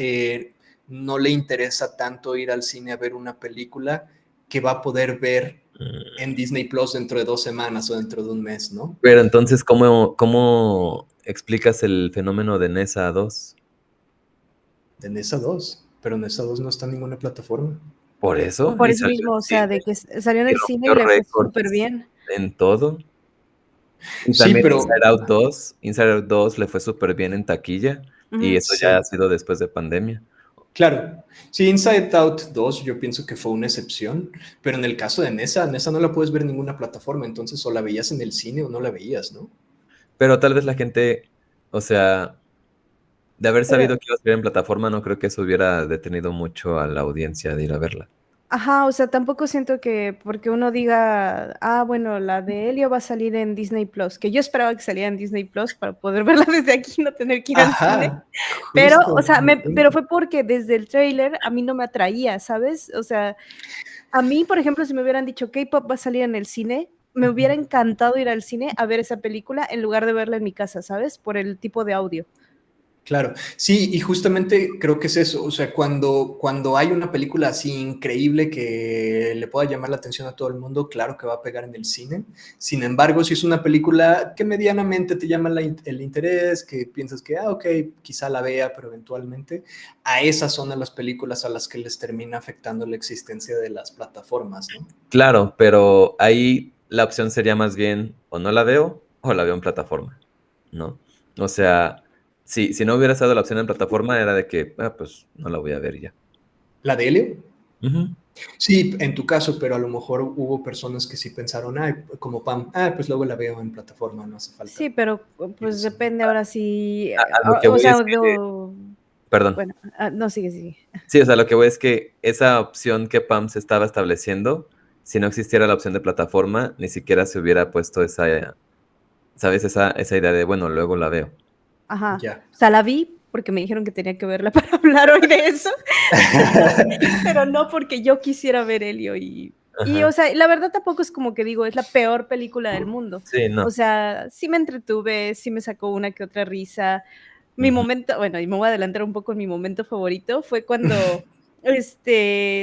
no le interesa tanto ir al cine a ver una película que va a poder ver en Disney Plus dentro de 2 semanas o dentro de un mes, ¿no? Pero entonces, ¿cómo explicas el fenómeno de Nesa 2? De Nesa 2, pero Nesa 2 no está en ninguna plataforma. Por eso, Por y eso salió mismo, en o sea, cine de que salió en y el cine y rompió le fue súper récords bien. en todo. Y Sí, también pero Inside Out 2 le fue súper bien en taquilla y eso ya ha sí, sido después de pandemia. claro. Sí, Inside Out 2 yo pienso que fue una excepción, pero en el caso de Nesa no la puedes ver en ninguna plataforma, entonces o la veías en el cine o no la veías, ¿no? Pero tal vez la gente, o sea, de haber Pero, sabido que iba a salir en plataforma, no creo que eso hubiera detenido mucho a la audiencia de ir a verla. ajá, o sea, tampoco siento que porque uno diga, ah, bueno, la de Helio va a salir en Disney Plus, que yo esperaba que saliera en Disney Plus para poder verla desde aquí y no tener que ir al cine. Ajá, Pero, justo. o sea, pero fue porque desde el tráiler a mí no me atraía, ¿sabes? O sea, a mí, por ejemplo, si me hubieran dicho K-pop va a salir en el cine, me hubiera encantado ir al cine a ver esa película en lugar de verla en mi casa, ¿sabes? Por el tipo de audio. Claro, sí, y justamente creo que es eso, o sea, cuando hay una película así increíble que le pueda llamar la atención a todo el mundo, claro que va a pegar en el cine. Sin embargo, si es una película que medianamente te llama el interés, que piensas que, ok, quizá la vea, pero eventualmente, a esas son a las películas a las que les termina afectando la existencia de las plataformas, ¿no? Claro, pero ahí la opción sería más bien o no la veo o la veo en plataforma, ¿no? O sea, si no hubiera estado la opción en plataforma, era de que, pues no la voy a ver y ya. ¿La de Helio? Ujú. Sí, en tu caso, pero a lo mejor hubo personas que sí pensaron, ay, como Pam, pues luego la veo en plataforma, no hace falta. Sí, pero pues depende ahora sí, A lo que o voy sea, es que, perdón. bueno, no, sigue. Sí, o sea, lo que voy es que esa opción que Pam se estaba estableciendo, si no existiera la opción de plataforma, ni siquiera se hubiera puesto esa, ¿sabes? Esa idea de, bueno, luego la veo. Ajá. Ya. O sea, la vi porque me dijeron que tenía que verla para hablar hoy de eso, pero no porque yo quisiera ver Helio y, o Ajá. sea, la verdad tampoco es como que digo, es la peor película del mundo. Sí, no. O sea, sí me entretuve, sí me sacó una que otra risa. Mi Ujú. momento, bueno, y me voy a adelantar un poco en mi momento favorito, fue cuando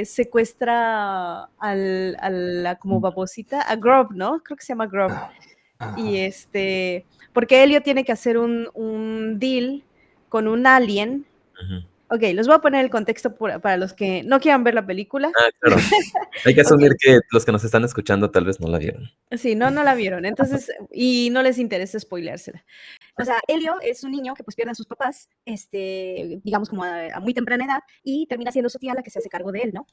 secuestra a la como babosita, a Grub, ¿no? Creo que se llama Grub. Y Ajá. porque Helio tiene que hacer un deal con un alien. Ujú. Ok, les voy a poner el contexto para los que no quieran ver la película. Claro. Hay que Ok, asumir que los que nos están escuchando tal vez no la vieron. sí, no la vieron, entonces, y no les interesa spoileársela. O sea, Helio es un niño que pues pierde a sus papás, digamos como a muy temprana edad, y termina siendo su tía la que se hace cargo de él, ¿no?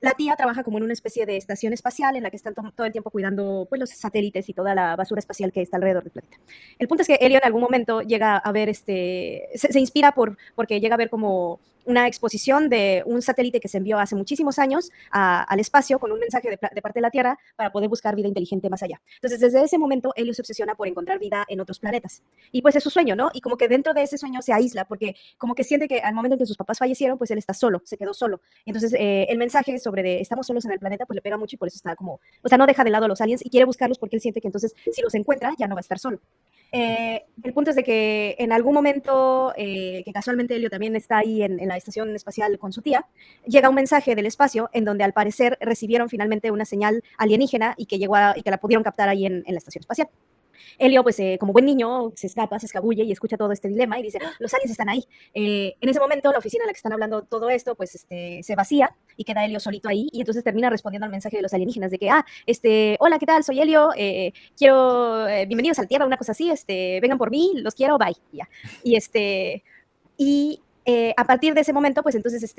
La tía trabaja como en una especie de estación espacial en la que están todo el tiempo cuidando pues, los satélites y toda la basura espacial que está alrededor del planeta. El punto es que Helio en algún momento llega a ver, se inspira porque llega a ver como una exposición de un satélite que se envió hace muchísimos años al espacio con un mensaje de parte de la Tierra para poder buscar vida inteligente más allá. Entonces, desde ese momento, Helio se obsesiona por encontrar vida en otros planetas. Y pues es su sueño, ¿no? Y como que dentro de ese sueño se aísla, porque como que siente que al momento en que sus papás fallecieron, pues él está solo, se quedó solo. Entonces, el mensaje sobre de estamos solos en el planeta, pues le pega mucho y por eso está como, o sea, no deja de lado a los aliens y quiere buscarlos porque él siente que entonces, si los encuentra, ya no va a estar solo. El punto es de que en algún momento, que casualmente Helio también está ahí en la estación espacial con su tía, llega un mensaje del espacio en donde al parecer recibieron finalmente una señal alienígena y que, y que la pudieron captar ahí en la estación espacial. Helio, pues como buen niño, se escapa, se escabulle y escucha todo este dilema y dice, los aliens están ahí. En ese momento, la oficina en la que están hablando todo esto, pues se vacía y queda Helio solito ahí y entonces termina respondiendo al mensaje de los alienígenas de que, hola, ¿qué tal? Soy Helio, bienvenidos a la Tierra, una cosa así, vengan por mí, los quiero, bye. Ya. Y a partir de ese momento, pues entonces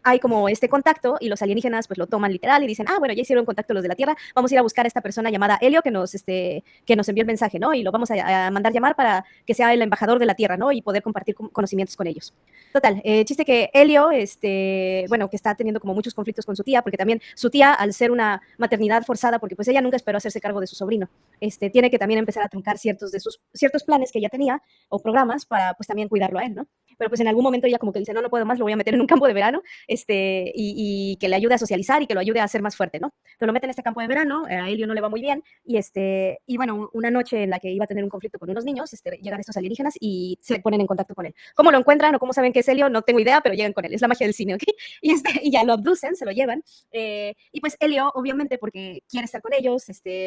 hay como este contacto y los alienígenas pues lo toman literal y dicen, bueno, ya hicieron contacto los de la Tierra, vamos a ir a buscar a esta persona llamada Helio que nos envió el mensaje, ¿no? Y lo vamos a mandar llamar para que sea el embajador de la Tierra, ¿no? Y poder compartir conocimientos con ellos. Total, chiste que Helio, bueno, que está teniendo como muchos conflictos con su tía, porque también su tía, al ser una maternidad forzada, porque pues ella nunca esperó hacerse cargo de su sobrino, tiene que también empezar a truncar ciertos planes que ella tenía o programas para pues también cuidarlo a él, ¿no? Pero pues en algún momento ella como que dice, no puedo más, lo voy a meter en un campo de verano, y que le ayude a socializar y que lo ayude a ser más fuerte, ¿no? Entonces lo mete en este campo de verano, a Helio no le va muy bien, y bueno, una noche en la que iba a tener un conflicto con unos niños, llegan estos alienígenas y se ponen en contacto con él. ¿Cómo lo encuentran o cómo saben que es Helio? No tengo idea, pero llegan con él, es la magia del cine, ¿ok? Y ya lo abducen, se lo llevan, y pues Helio, obviamente, porque quiere estar con ellos,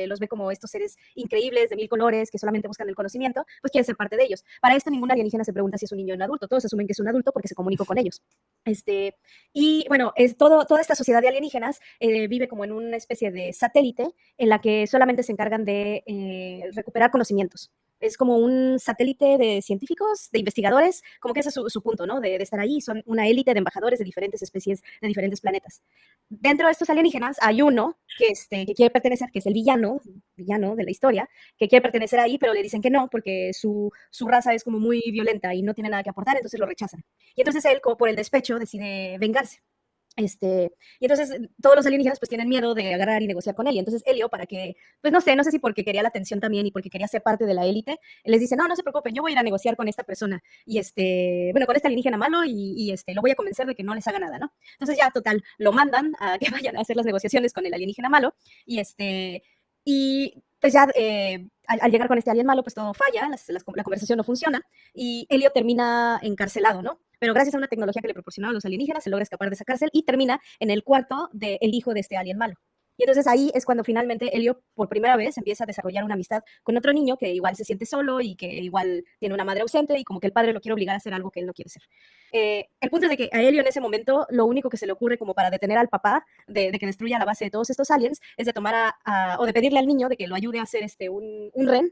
los ve como estos seres increíbles, de mil colores, que solamente buscan el conocimiento, pues quiere ser parte de ellos. Para esto ningún alienígena se pregunta si es un niño o un adulto, todos asumen que es un adulto porque se comunicó con ellos. Y bueno, toda esta sociedad de alienígenas vive como en una especie de satélite en la que solamente se encargan de recuperar conocimientos. Es como un satélite de científicos, de investigadores, como que ese es su punto, ¿no? De estar ahí. Son una élite de embajadores de diferentes especies, de diferentes planetas. Dentro de estos alienígenas hay uno que quiere pertenecer, que es el villano de la historia, que quiere pertenecer ahí, pero le dicen que no, porque su raza es como muy violenta y no tiene nada que aportar, entonces lo rechazan. Y entonces él, como por el despecho, decide vengarse. Y entonces todos los alienígenas pues tienen miedo de agarrar y negociar con él. Y entonces Helio, para que, pues no sé si porque quería la atención también y porque quería ser parte de la élite, les dice, no se preocupen, yo voy a ir a negociar con esta persona y bueno, con este alienígena malo y lo voy a convencer de que no les haga nada, ¿no? Entonces ya, total, lo mandan a que vayan a hacer las negociaciones con el alienígena malo y pues ya al llegar con este alien malo, pues todo falla, la conversación no funciona y Helio termina encarcelado, ¿no? Pero gracias a una tecnología que le proporcionaron los alienígenas, se logra escapar de esa cárcel y termina en el cuarto del hijo de este alien malo. Y entonces ahí es cuando finalmente Helio por primera vez empieza a desarrollar una amistad con otro niño que igual se siente solo y que igual tiene una madre ausente y como que el padre lo quiere obligar a hacer algo que él no quiere hacer. El punto es de que a Helio en ese momento lo único que se le ocurre como para detener al papá de que destruya la base de todos estos aliens es de tomar o de pedirle al niño de que lo ayude a hacer un ren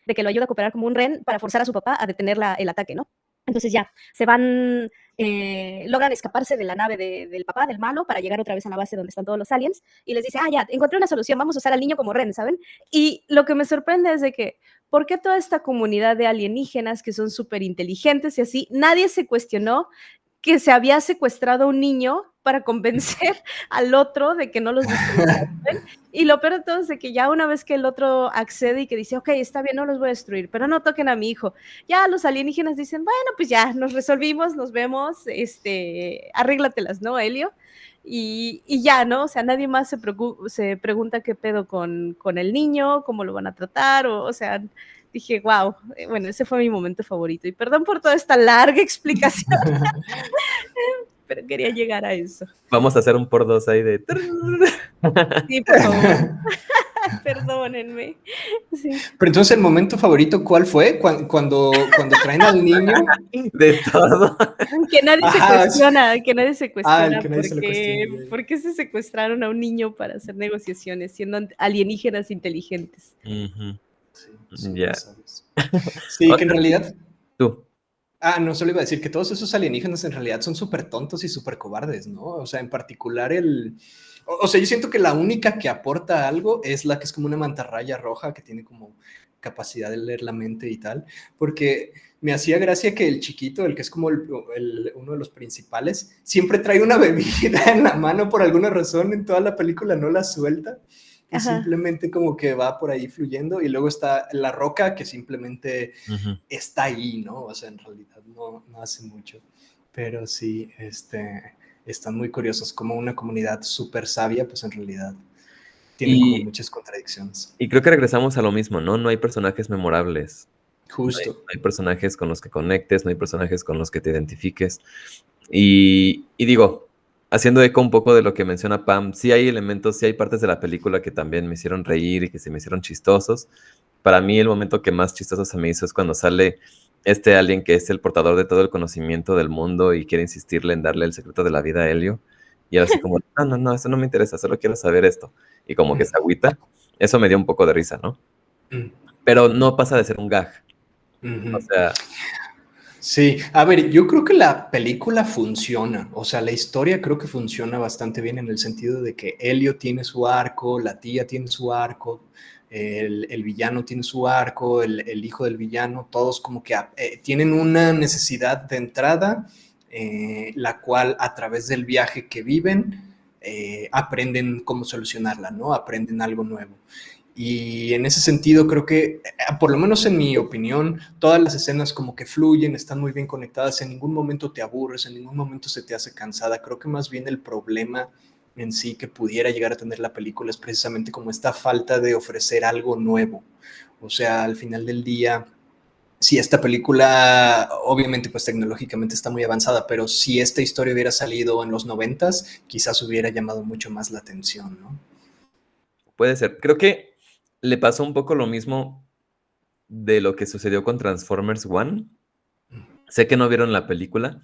de que lo ayuda a cooperar como un ren para forzar a su papá a detener el ataque, ¿no? Entonces ya, se van, logran escaparse de la nave del papá, del malo, para llegar otra vez a la base donde están todos los aliens, y les dice, ya, encontré una solución, vamos a usar al niño como ren, ¿saben? Y lo que me sorprende es de que, ¿por qué toda esta comunidad de alienígenas que son súper inteligentes y así, nadie se cuestionó que se había secuestrado a un niño para convencer al otro de que no los destruyera? Y lo peor de todo es de que ya una vez que el otro accede y que dice, ok, está bien, no los voy a destruir, pero no toquen a mi hijo, ya los alienígenas dicen, bueno, pues ya, nos resolvimos, nos vemos, arréglatelas, ¿no, Helio? Y ya, ¿no? O sea, nadie más se pregunta qué pedo con el niño, cómo lo van a tratar, o sea, dije, wow, bueno, ese fue mi momento favorito. Y perdón por toda esta larga explicación, pero quería llegar a eso. Vamos a hacer un por dos ahí de... Sí, por favor. Perdónenme. Sí. Pero entonces, ¿el momento favorito cuál fue? Cuando traen al niño. De todo. Que nadie se cuestiona, que nadie se cuestiona ¿por qué se secuestraron a un niño para hacer negociaciones, siendo alienígenas inteligentes. Sí, Ya. Sí, que en realidad... Tú. No, solo iba a decir que todos esos alienígenas en realidad son súper tontos y súper cobardes, ¿no? O sea, en particular O sea, yo siento que la única que aporta algo es la que es como una mantarraya roja que tiene como capacidad de leer la mente y tal, porque me hacía gracia que el chiquito, el que es como uno de los principales, siempre trae una bebida en la mano por alguna razón, en toda la película no la suelta. Y simplemente como que va por ahí fluyendo, y luego está la roca que simplemente está ahí, ¿no? O sea, en realidad no hace mucho, pero sí, están muy curiosos, como una comunidad súper sabia, pues en realidad tiene como muchas contradicciones. Y creo que regresamos a lo mismo, ¿no? No hay personajes memorables. Justo. No hay personajes con los que conectes, no hay personajes con los que te identifiques. Y digo, haciendo eco un poco de lo que menciona Pam, sí hay elementos, sí hay partes de la película que también me hicieron reír y que se me hicieron chistosos. Para mí el momento que más chistoso se me hizo es cuando sale este alien que es el portador de todo el conocimiento del mundo y quiere insistirle en darle el secreto de la vida a Helio. Y él así como, no, eso no me interesa, solo quiero saber esto. Y como que se agüita. Eso me dio un poco de risa, ¿no? Pero no pasa de ser un gag. O sea... Sí, a ver, yo creo que la película funciona, o sea, la historia creo que funciona bastante bien en el sentido de que Helio tiene su arco, la tía tiene su arco, el villano tiene su arco, el hijo del villano, todos como que tienen una necesidad de entrada, la cual a través del viaje que viven aprenden cómo solucionarla, ¿no? Aprenden algo nuevo. Y en ese sentido creo que, por lo menos en mi opinión, todas las escenas como que fluyen, están muy bien conectadas, en ningún momento te aburres, en ningún momento se te hace cansada. Creo que más bien el problema en sí que pudiera llegar a tener la película es precisamente como esta falta de ofrecer algo nuevo. O sea, al final del día, si esta película, obviamente pues tecnológicamente está muy avanzada, pero si esta historia hubiera salido en los 90s, quizás hubiera llamado mucho más la atención, ¿no? Puede ser. Creo que le pasó un poco lo mismo de lo que sucedió con Transformers One. Sé que no vieron la película,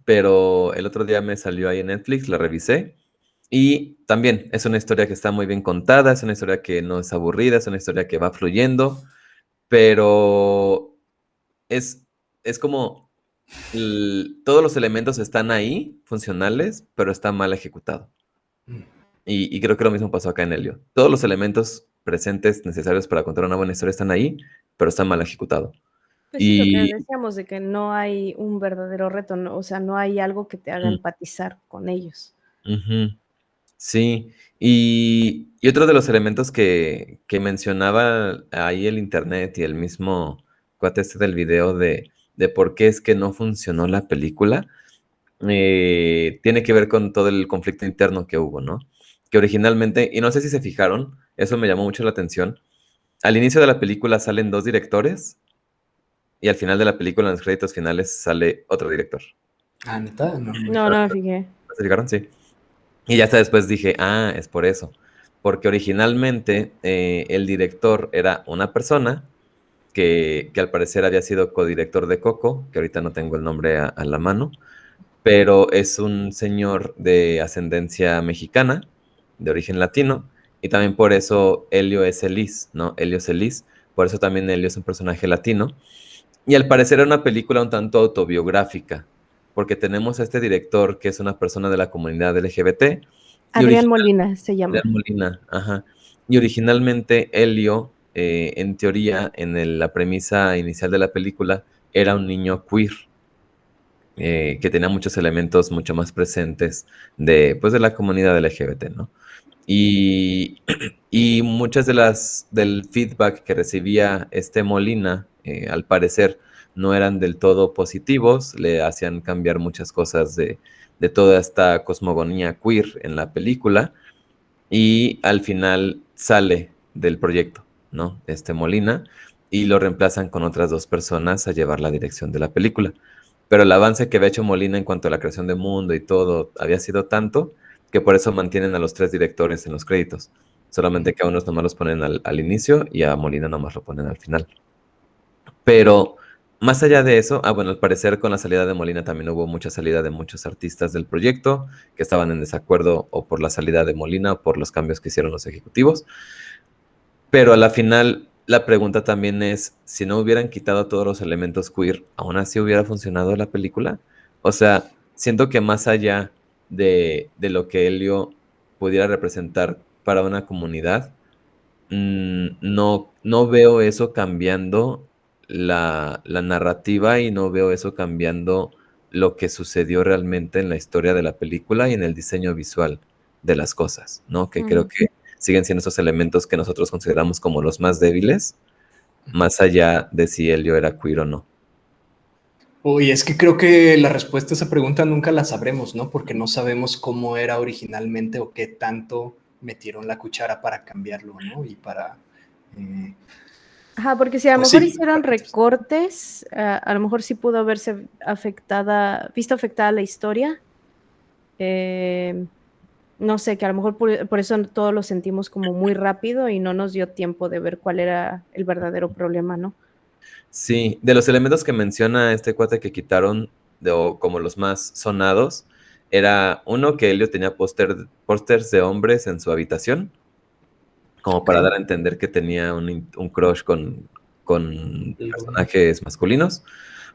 pero el otro día me salió ahí en Netflix, la revisé. Y también es una historia que está muy bien contada, es una historia que no es aburrida, es una historia que va fluyendo, pero es como todos los elementos están ahí, funcionales, pero está mal ejecutado. Y creo que lo mismo pasó acá en Helio. Todos los elementos presentes necesarios para contar una buena historia están ahí, pero está mal ejecutado. Pues sí, lo que decíamos de que no hay un verdadero reto, ¿no? O sea, no hay algo que te haga empatizar con ellos. Sí, y otro de los elementos que mencionaba ahí el internet y el mismo cuate este del video de por qué es que no funcionó la película, tiene que ver con todo el conflicto interno que hubo, ¿no? Que originalmente, y no sé si se fijaron, eso me llamó mucho la atención, al inicio de la película salen 2 directores y al final de la película, en los créditos finales, sale otro director. ¿Neta? No me fijé. ¿Se fijaron? Sí. Y ya hasta después dije, es por eso. Porque originalmente el director era una persona que al parecer había sido codirector de Coco, que ahorita no tengo el nombre a la mano, pero es un señor de ascendencia mexicana, de origen latino, y también por eso Helio es Elis, ¿no? Helio es Elis, Por eso también Helio es un personaje latino. Y al parecer era una película un tanto autobiográfica, porque tenemos a este director que es una persona de la comunidad LGBT. Y Adrián Molina se llama. Adrián Molina, ajá. Y originalmente Helio, en teoría, la premisa inicial de la película, era un niño queer, que tenía muchos elementos mucho más presentes pues, de la comunidad LGBT, ¿no? Y, y muchas del feedback que recibía este Molina, al parecer, no eran del todo positivos, le hacían cambiar muchas cosas de toda esta cosmogonía queer en la película, y al final sale del proyecto, ¿no? Este Molina, y lo reemplazan con otras dos personas a llevar la dirección de la película. Pero el avance que había hecho Molina en cuanto a la creación de mundo y todo había sido tanto que por eso mantienen a los tres directores en los créditos. Solamente que a unos nomás los ponen al inicio y a Molina nomás lo ponen al final. Pero más allá de eso, bueno, al parecer con la salida de Molina también hubo mucha salida de muchos artistas del proyecto que estaban en desacuerdo o por la salida de Molina o por los cambios que hicieron los ejecutivos. Pero a la final, la pregunta también es, si no hubieran quitado todos los elementos queer, ¿aún así hubiera funcionado la película? O sea, siento que más allá de lo que Helio pudiera representar para una comunidad, no veo eso cambiando la narrativa, y no veo eso cambiando lo que sucedió realmente en la historia de la película y en el diseño visual de las cosas, ¿no? Que creo que siguen siendo esos elementos que nosotros consideramos como los más débiles, más allá de si Helio era queer o no. Uy, es que creo que la respuesta a esa pregunta nunca la sabremos, ¿no? Porque no sabemos cómo era originalmente o qué tanto metieron la cuchara para cambiarlo, ¿no? Y para... Ajá, porque si a lo pues mejor sí, hicieron recortes, a lo mejor sí pudo haberse visto afectada la historia. No sé, que a lo mejor por eso todo lo sentimos como muy rápido y no nos dio tiempo de ver cuál era el verdadero problema, ¿no? Sí, de los elementos que menciona este cuate que quitaron, o como los más sonados, era uno que Helio tenía pósters de hombres en su habitación, como para dar a entender que tenía un crush con personajes masculinos.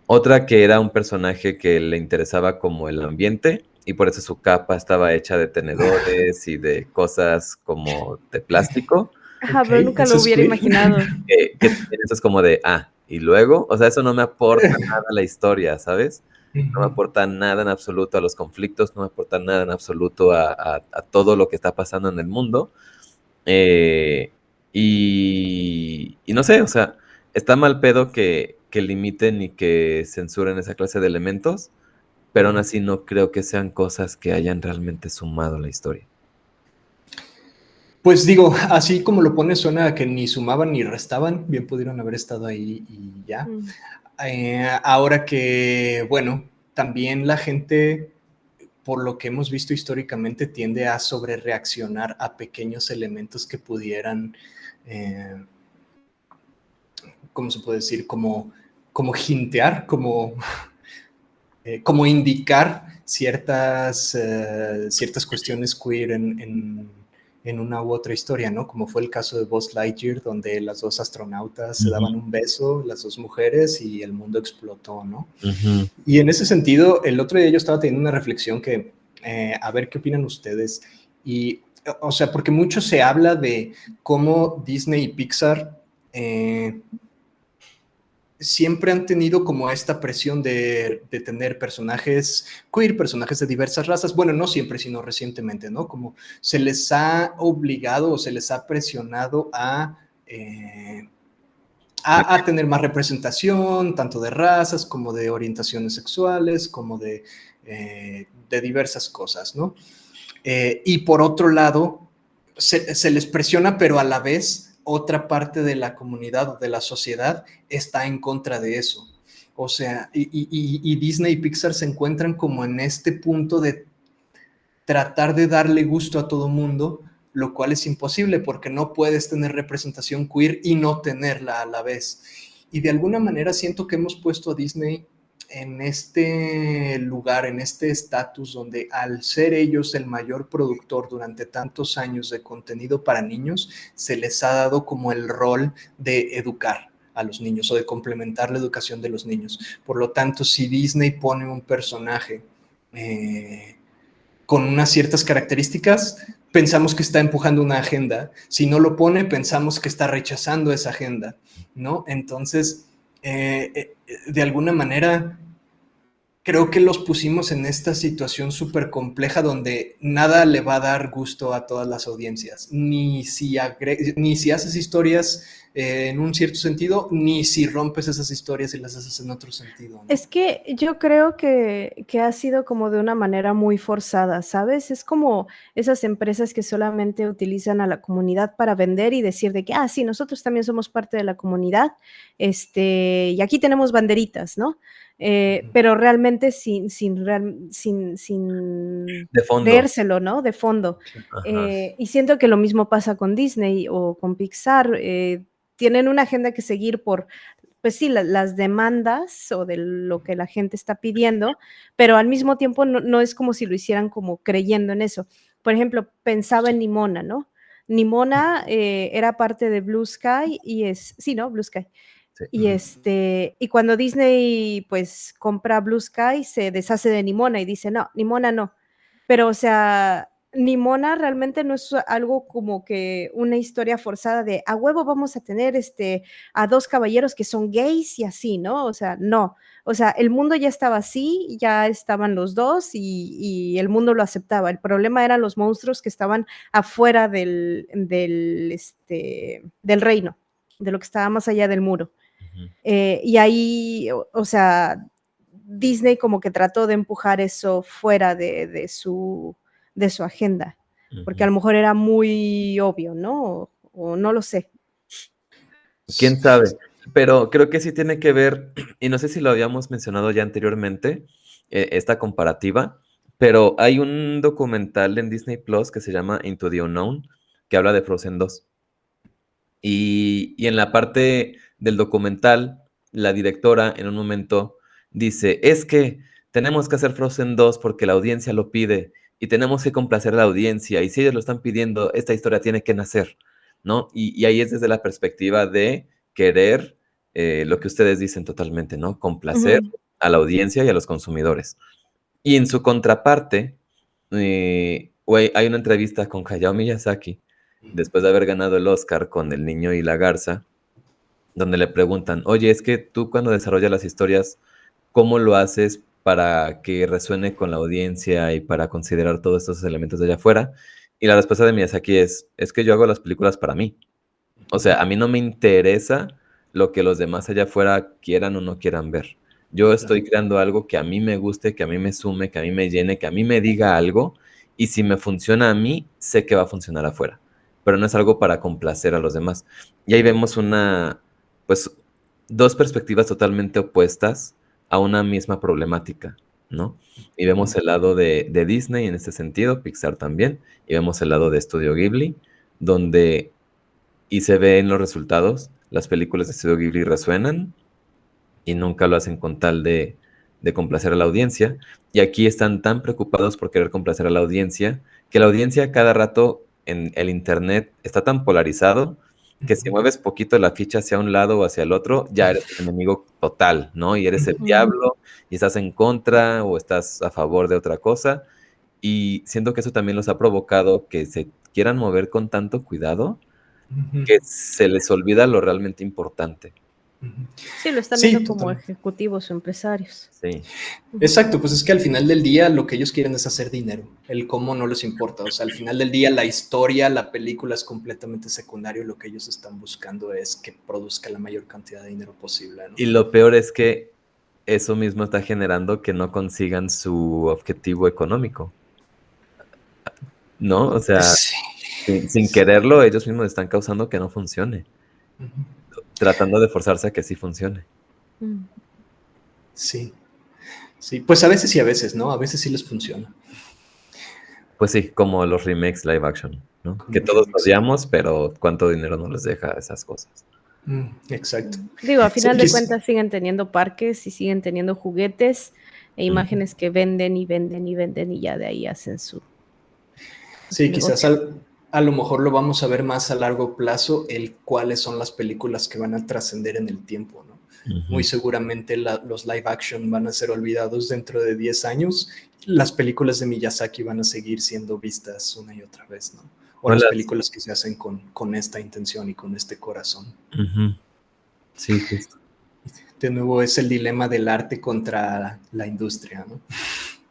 Otra que era un personaje que le interesaba como el ambiente, y por eso su capa estaba hecha de tenedores y de cosas como de plástico. Ajá, pero nunca lo hubiera imaginado. Que eso es como de, y luego, o sea, eso no me aporta nada a la historia, ¿sabes? No me aporta nada en absoluto a los conflictos, no me aporta nada en absoluto a todo lo que está pasando en el mundo. Y no sé, o sea, está mal pedo que limiten y que censuren esa clase de elementos, pero aún así no creo que sean cosas que hayan realmente sumado a la historia. Pues digo, así como lo pones, suena a que ni sumaban ni restaban, bien pudieron haber estado ahí y ya. Ahora que, bueno, también la gente, por lo que hemos visto históricamente, tiende a sobrereaccionar a pequeños elementos que pudieran, ¿cómo se puede decir? Como hintear, como indicar ciertas cuestiones queer en una u otra historia, ¿no? Como fue el caso de Buzz Lightyear, donde las dos astronautas se daban un beso, las dos mujeres, y el mundo explotó, ¿no? Y en ese sentido, el otro día yo estaba teniendo una reflexión que, a ver qué opinan ustedes. Y, o sea, porque mucho se habla de cómo Disney y Pixar siempre han tenido como esta presión de tener personajes queer, personajes de diversas razas. Bueno, no siempre, sino recientemente, ¿no? Como se les ha obligado o se les ha presionado a tener más representación, tanto de razas como de orientaciones sexuales, como de diversas cosas, ¿no? Y por otro lado, se les presiona, pero a la vez otra parte de la comunidad o de la sociedad está en contra de eso. O sea, y Disney y Pixar se encuentran como en este punto de tratar de darle gusto a todo mundo, lo cual es imposible porque no puedes tener representación queer y no tenerla a la vez. Y de alguna manera siento que hemos puesto a Disney en este lugar, en este estatus donde al ser ellos el mayor productor durante tantos años de contenido para niños, se les ha dado como el rol de educar a los niños o de complementar la educación de los niños. Por lo tanto, si Disney pone un personaje con unas ciertas características, pensamos que está empujando una agenda. Si no lo pone, pensamos que está rechazando esa agenda, ¿no? Entonces, de alguna manera, creo que los pusimos en esta situación súper compleja donde nada le va a dar gusto a todas las audiencias, ni si haces historias en un cierto sentido, ni si rompes esas historias y las haces en otro sentido, ¿no? Es que yo creo que ha sido como de una manera muy forzada, ¿sabes? Es como esas empresas que solamente utilizan a la comunidad para vender y decir de que, sí, nosotros también somos parte de la comunidad, y aquí tenemos banderitas, ¿no? Pero realmente sin De fondo. creérselo, ¿no? De fondo. Y siento que lo mismo pasa con Disney o con Pixar. Tienen una agenda que seguir por, pues sí, las demandas o de lo que la gente está pidiendo, pero al mismo tiempo no es como si lo hicieran como creyendo en eso. Por ejemplo, pensaba en Nimona, ¿no? Nimona era parte de Blue Sky sí, ¿no? Blue Sky. Sí. Y cuando Disney pues compra Blue Sky, se deshace de Nimona y dice, no, Nimona no. Pero, o sea, Nimona realmente no es algo como que una historia forzada de a huevo vamos a tener a 2 caballeros que son gays y así, ¿no? O sea, no. O sea, el mundo ya estaba así, ya estaban los dos y el mundo lo aceptaba. El problema eran los monstruos que estaban afuera del reino, de lo que estaba más allá del muro. Y ahí, o sea, Disney como que trató de empujar eso fuera de su agenda, porque a lo mejor era muy obvio, ¿no? O no lo sé. ¿Quién sabe? Pero creo que sí tiene que ver, y no sé si lo habíamos mencionado ya anteriormente, esta comparativa, pero hay un documental en Disney Plus que se llama Into the Unknown, que habla de Frozen 2. Y en la parte del documental, la directora en un momento dice, es que tenemos que hacer Frozen 2 porque la audiencia lo pide y tenemos que complacer a la audiencia y si ellos lo están pidiendo, esta historia tiene que nacer, ¿no? Y ahí es desde la perspectiva de querer lo que ustedes dicen totalmente, ¿no? Complacer a la audiencia y a los consumidores. Y en su contraparte, hay una entrevista con Hayao Miyazaki, después de haber ganado el Oscar con El niño y la garza, donde le preguntan, oye, es que tú cuando desarrollas las historias, ¿cómo lo haces para que resuene con la audiencia y para considerar todos estos elementos de allá afuera? Y la respuesta de Miyazaki es que yo hago las películas para mí. O sea, a mí no me interesa lo que los demás allá afuera quieran o no quieran ver. Yo estoy creando algo que a mí me guste, que a mí me sume, que a mí me llene, que a mí me diga algo, y si me funciona a mí, sé que va a funcionar afuera, pero no es algo para complacer a los demás. Y ahí vemos pues, dos perspectivas totalmente opuestas a una misma problemática, ¿no? Y vemos el lado de Disney en este sentido, Pixar también, y vemos el lado de Studio Ghibli, donde, y se ve en los resultados, las películas de Studio Ghibli resuenan y nunca lo hacen con tal de complacer a la audiencia. Y aquí están tan preocupados por querer complacer a la audiencia, que la audiencia cada rato en el internet está tan polarizado que si mueves poquito la ficha hacia un lado o hacia el otro, ya eres el enemigo total, ¿no? Y eres el diablo, y estás en contra o estás a favor de otra cosa. Y siento que eso también los ha provocado que se quieran mover con tanto cuidado que se les olvida lo realmente importante. Sí, lo están viendo como ejecutivos o empresarios. Sí. Exacto, pues es que al final del día lo que ellos quieren es hacer dinero, el cómo no les importa, o sea, al final del día la historia, la película es completamente secundario, lo que ellos están buscando es que produzca la mayor cantidad de dinero posible, ¿no? Y lo peor es que eso mismo está generando que no consigan su objetivo económico, ¿no? O sea, sin quererlo, ellos mismos están causando que no funcione, tratando de forzarse a que sí funcione. Sí. Sí, pues a veces y a veces, ¿no? A veces sí les funciona. Pues sí, como los remakes live action, ¿no? Que todos odiamos, pero cuánto dinero no les deja esas cosas. Exacto. Digo, a Sí, final de cuentas siguen teniendo parques y siguen teniendo juguetes e imágenes que venden y venden y venden y ya de ahí hacen su sí, quizás negocio. a lo mejor lo vamos a ver más a largo plazo, el cuáles son las películas que van a trascender en el tiempo, ¿no? Muy seguramente los live action van a ser olvidados dentro de 10 años. Las películas de Miyazaki van a seguir siendo vistas una y otra vez, ¿no? O las Hola. películas que se hacen con esta intención y con este corazón. Sí, justo. De nuevo es el dilema del arte contra la industria, ¿no?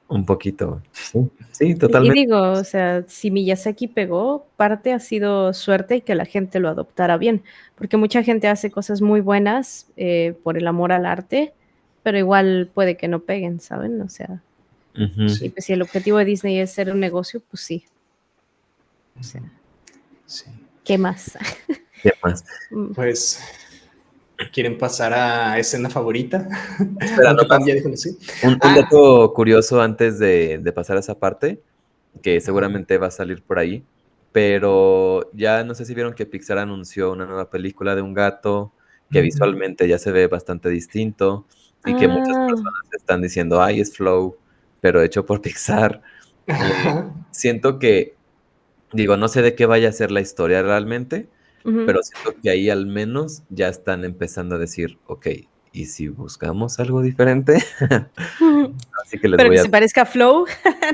Un poquito, sí, sí, Y totalmente. digo, o sea, si Miyazaki pegó, parte ha sido suerte y que la gente lo adoptara bien, porque mucha gente hace cosas muy buenas por el amor al arte, pero igual puede que no peguen, ¿saben? O sea, y Sí, pues si el objetivo de Disney es ser un negocio, pues sí. O sea, sí. ¿qué más? ¿Qué más? Pues, ¿quieren pasar a escena favorita? Espera, Aunque Pam nomás ya dijo que sí. un dato curioso antes de pasar a esa parte, que seguramente va a salir por ahí, pero ya no sé si vieron que Pixar anunció una nueva película de un gato que visualmente ya se ve bastante distinto y que muchas Ah, personas están diciendo, ay, es Flow, pero hecho por Pixar. Siento que, digo, no sé de qué vaya a ser la historia realmente, ujú. pero siento que ahí al menos ya están empezando a decir, ok, ¿y si buscamos algo diferente? Así que les Pero voy que a... se parezca a Flow,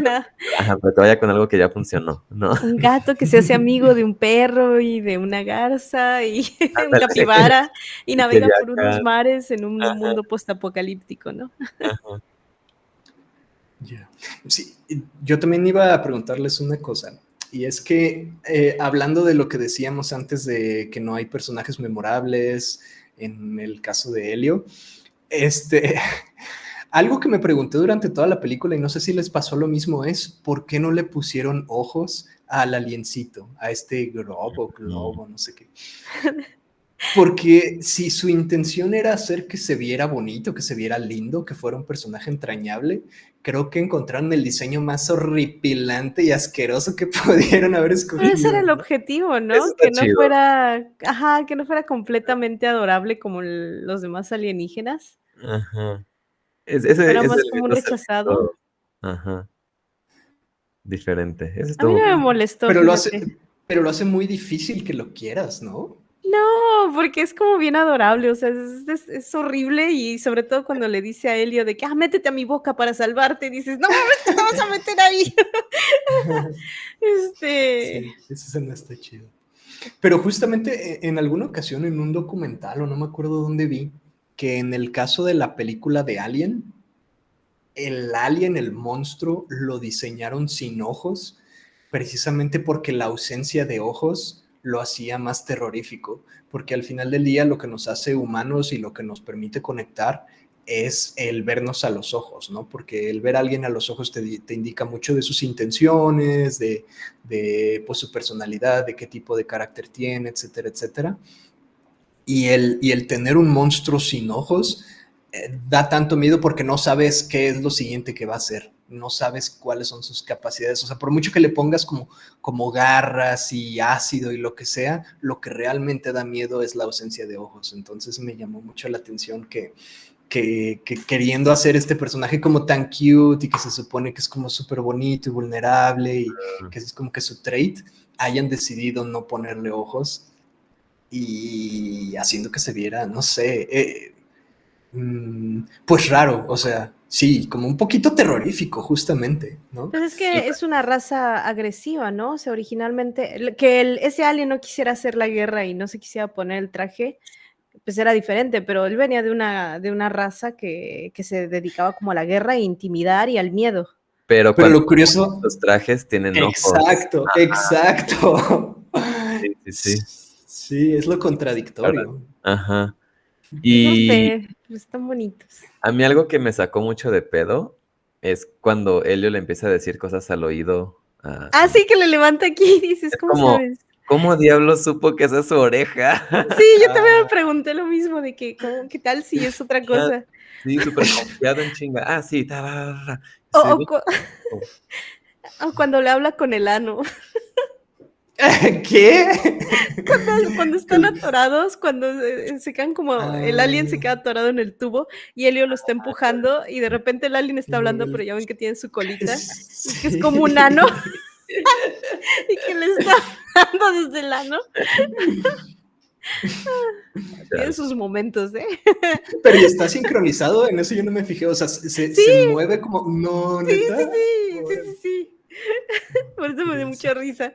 no. Ajá, pero que vaya con algo que ya funcionó, ¿no? Un gato que se hace amigo de un perro y de una garza y un Ándale, capibara y y que navega ya por unos acá... mares en un Ajá, mundo postapocalíptico, ¿no? ajá. Yeah. Sí, yo también iba a preguntarles una cosa, y es que hablando de lo que decíamos antes de que no hay personajes memorables en el caso de Helio, este, algo que me pregunté durante toda la película y no sé si les pasó lo mismo es ¿por qué no le pusieron ojos al aliencito, a este globo, no sé qué? Porque si su intención era hacer que se viera bonito, que se viera lindo, que fuera un personaje entrañable, creo que encontraron el diseño más horripilante y asqueroso que pudieron haber Pero ese era escogido, el ¿no? objetivo, Eso ¿no? está Que no chido. fuera, ajá, que no fuera completamente adorable como los demás alienígenas, Ajá. que fuera Ese más como un elemento se me rechazado. hizo, ajá, diferente. Eso A mí estuvo no me bien. molestó, Pero fíjate. pero lo hace muy difícil que lo quieras, ¿no? No, porque es como bien adorable, o sea, es horrible y sobre todo cuando le dice a Elio de que, métete a mi boca para salvarte, y dices, no mames, ¿qué te vas a meter ahí? Este, Sí, esa escena está chido. Pero justamente en alguna ocasión en un documental, o no me acuerdo dónde vi, que en el caso de la película de Alien, el alien, el monstruo, lo diseñaron sin ojos, precisamente porque la ausencia de ojos lo hacía más terrorífico, porque al final del día lo que nos hace humanos y lo que nos permite conectar es el vernos a los ojos, ¿no? Porque el ver a alguien a los ojos te indica mucho de sus intenciones, de pues, su personalidad, de qué tipo de carácter tiene, etcétera, etcétera. Y el tener un monstruo sin ojos da tanto miedo porque no sabes qué es lo siguiente que va a hacer, no sabes cuáles son sus capacidades, o sea, por mucho que le pongas como garras y ácido y lo que sea, lo que realmente da miedo es la ausencia de ojos. Entonces me llamó mucho la atención que queriendo hacer este personaje como tan cute y que se supone que es como súper bonito y vulnerable y que es como que su trait, hayan decidido no ponerle ojos y haciendo que se viera, no sé, pues raro, o sea, sí, como un poquito terrorífico justamente, ¿no? pues es Sí, que es una raza agresiva, ¿no? O sea, originalmente, que ese alien no quisiera hacer la guerra y no se quisiera poner el traje, pues era diferente, pero él venía de una raza que se dedicaba como a la guerra, e intimidar y al miedo. pero Pero cuando lo curioso, los trajes tienen ojos. exacto, exacto. Sí, sí, sí. Sí, es lo ¿Verdad? contradictorio. Ajá. Pues no Y sé, pues están bonitos. a mí algo que me sacó mucho de pedo es cuando Helio le empieza a decir cosas al oído a Sí, que le levanta aquí y dices, Es ¿cómo como, sabes? ¿cómo diablos supo que esa es su oreja? Sí, yo también me pregunté lo mismo de que, ¿qué tal si es otra Ajá. cosa? Sí, súper confiado en chinga. Ah, sí, O, sí, o cu- o cuando le habla con el ano. ¿Qué? Cuando están atorados, cuando se quedan como el alien se queda atorado en el tubo y Helio lo está empujando y de repente el alien está hablando, pero ya ven que tiene su colita y que es como un ano y que le está hablando desde el ano. Tiene sus momentos, ¿eh? Pero ¿y está sincronizado? En eso yo no me fijé. O sea, se mueve como. No, neta. Sí. Por eso me dio mucha risa.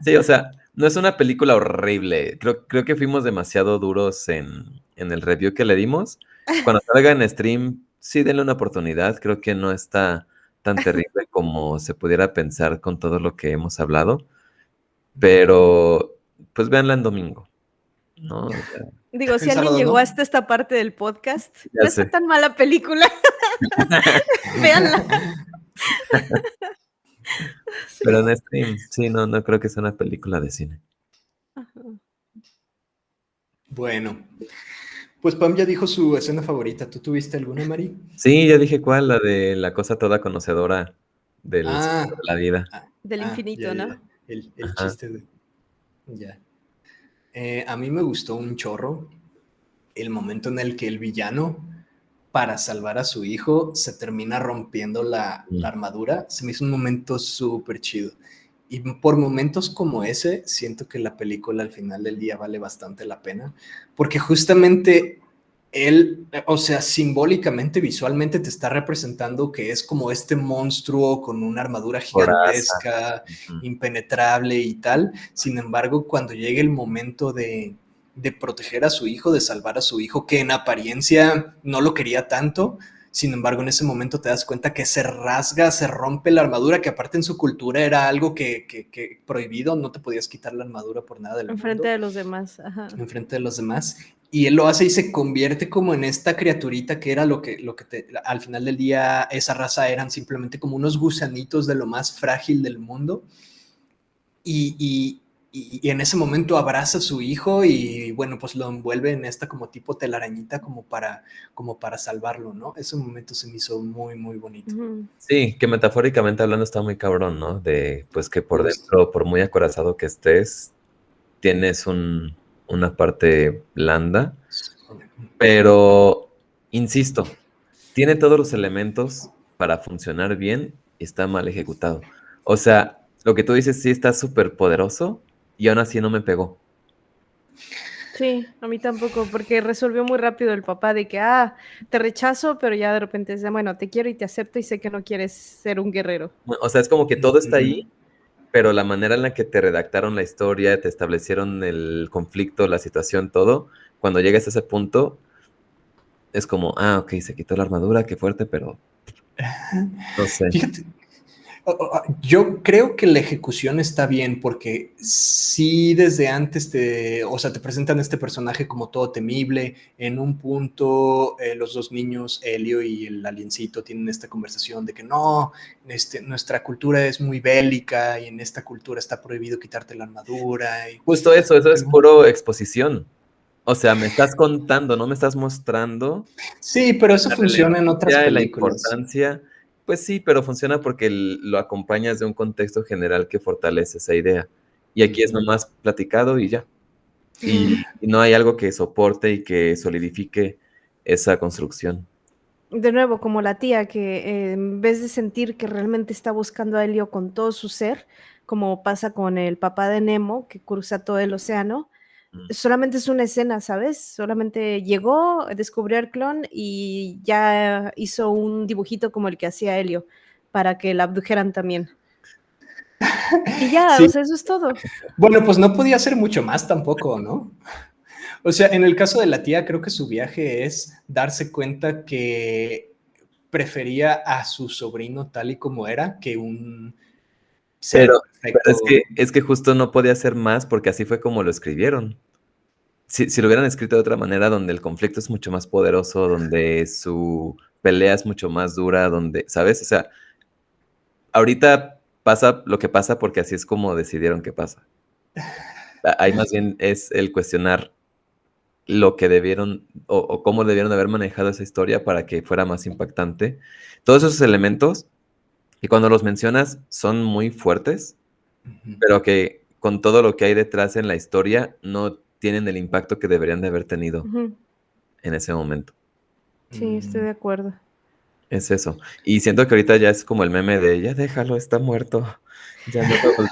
Sí, o sea, no es una película horrible. Creo que fuimos demasiado duros en el review que le dimos. Cuando salga en stream, sí denle una oportunidad. Creo que no está tan terrible como se pudiera pensar con todo lo que hemos hablado. Pero, pues véanla en domingo, ¿no? O sea, Digo, si El alguien sábado, llegó ¿no? hasta esta parte del podcast, ya no está sé. tan mala película. Véanla. Sí. Pero en stream, sí, no creo que sea una película de cine. Ajá. Bueno, pues Pam ya dijo su escena favorita. ¿Tú tuviste alguna, Mari? Sí, ya dije cuál, la de la cosa toda conocedora del Ah, ciclo de la vida. Del infinito, ya. ¿no? El Ajá. chiste de. Ya. A mí me gustó un chorro el momento en el que el villano, para salvar a su hijo, se termina rompiendo la armadura. Se me hizo un momento súper chido. Y por momentos como ese, siento que la película al final del día vale bastante la pena, porque justamente él, o sea, simbólicamente, visualmente te está representando que es como este monstruo con una armadura Coraza. gigantesca, impenetrable y tal. Sin embargo, cuando llega el momento de proteger a su hijo, de salvar a su hijo, que en apariencia no lo quería tanto, sin embargo, en ese momento te das cuenta que se rasga, se rompe la armadura, que aparte en su cultura era algo que prohibido, no te podías quitar la armadura por nada del mundo. Enfrente de los demás, ajá. Enfrente de los demás. Y él lo hace y se convierte como en esta criaturita que era lo que al final del día esa raza eran simplemente como unos gusanitos de lo más frágil del mundo. Y en ese momento abraza a su hijo y bueno, pues lo envuelve en esta como tipo telarañita como para salvarlo, ¿no? Ese momento se me hizo muy, muy bonito. Sí, que metafóricamente hablando está muy cabrón, ¿no? De pues que por dentro, por muy acorazado que estés, tienes una parte blanda, pero insisto, tiene todos los elementos para funcionar bien y está mal ejecutado. O sea, lo que tú dices sí está súper poderoso y aún así no me pegó. Sí, a mí tampoco, porque resolvió muy rápido el papá de que, te rechazo, pero ya de repente dice, bueno, te quiero y te acepto y sé que no quieres ser un guerrero. O sea, es como que todo está ahí, pero la manera en la que te redactaron la historia, te establecieron el conflicto, la situación, todo, cuando llegas a ese punto, es como, ok, se quitó la armadura, qué fuerte, pero no sé. Fíjate, yo creo que la ejecución está bien porque sí desde antes te presentan este personaje como todo temible. En un punto los dos niños, Helio y el aliencito, tienen esta conversación de que no, nuestra cultura es muy bélica y en esta cultura está prohibido quitarte la armadura. Y justo eso es puro exposición. O sea, me estás contando, no me estás mostrando. Sí, pero eso funciona en otras películas. La importancia, pues sí, pero funciona porque lo acompañas de un contexto general que fortalece esa idea. Y aquí es nomás platicado y ya. Y no hay algo que soporte y que solidifique esa construcción. De nuevo, como la tía que en vez de sentir que realmente está buscando a Helio con todo su ser, como pasa con el papá de Nemo, que cruza todo el océano, solamente es una escena, ¿sabes? Solamente llegó, descubrió el clon y ya hizo un dibujito como el que hacía Helio para que la abdujeran también. Y ya, sí. O sea, eso es todo. Bueno, pues no podía hacer mucho más tampoco, ¿no? O sea, en el caso de la tía, creo que su viaje es darse cuenta que prefería a su sobrino tal y como era que un ser perfecto. Pero es que justo no podía hacer más porque así fue como lo escribieron. Si lo hubieran escrito de otra manera, donde el conflicto es mucho más poderoso, donde su pelea es mucho más dura, donde, ¿sabes? O sea, ahorita pasa lo que pasa porque así es como decidieron que pasa. Ahí más bien es el cuestionar lo que debieron o cómo debieron haber manejado esa historia para que fuera más impactante. Todos esos elementos, y cuando los mencionas, son muy fuertes, pero que con todo lo que hay detrás en la historia, no tienen el impacto que deberían de haber tenido Ujú. en ese momento. Sí, estoy de acuerdo. Es eso. Y siento que ahorita ya es como el meme de, ya déjalo, está muerto. Ya no lo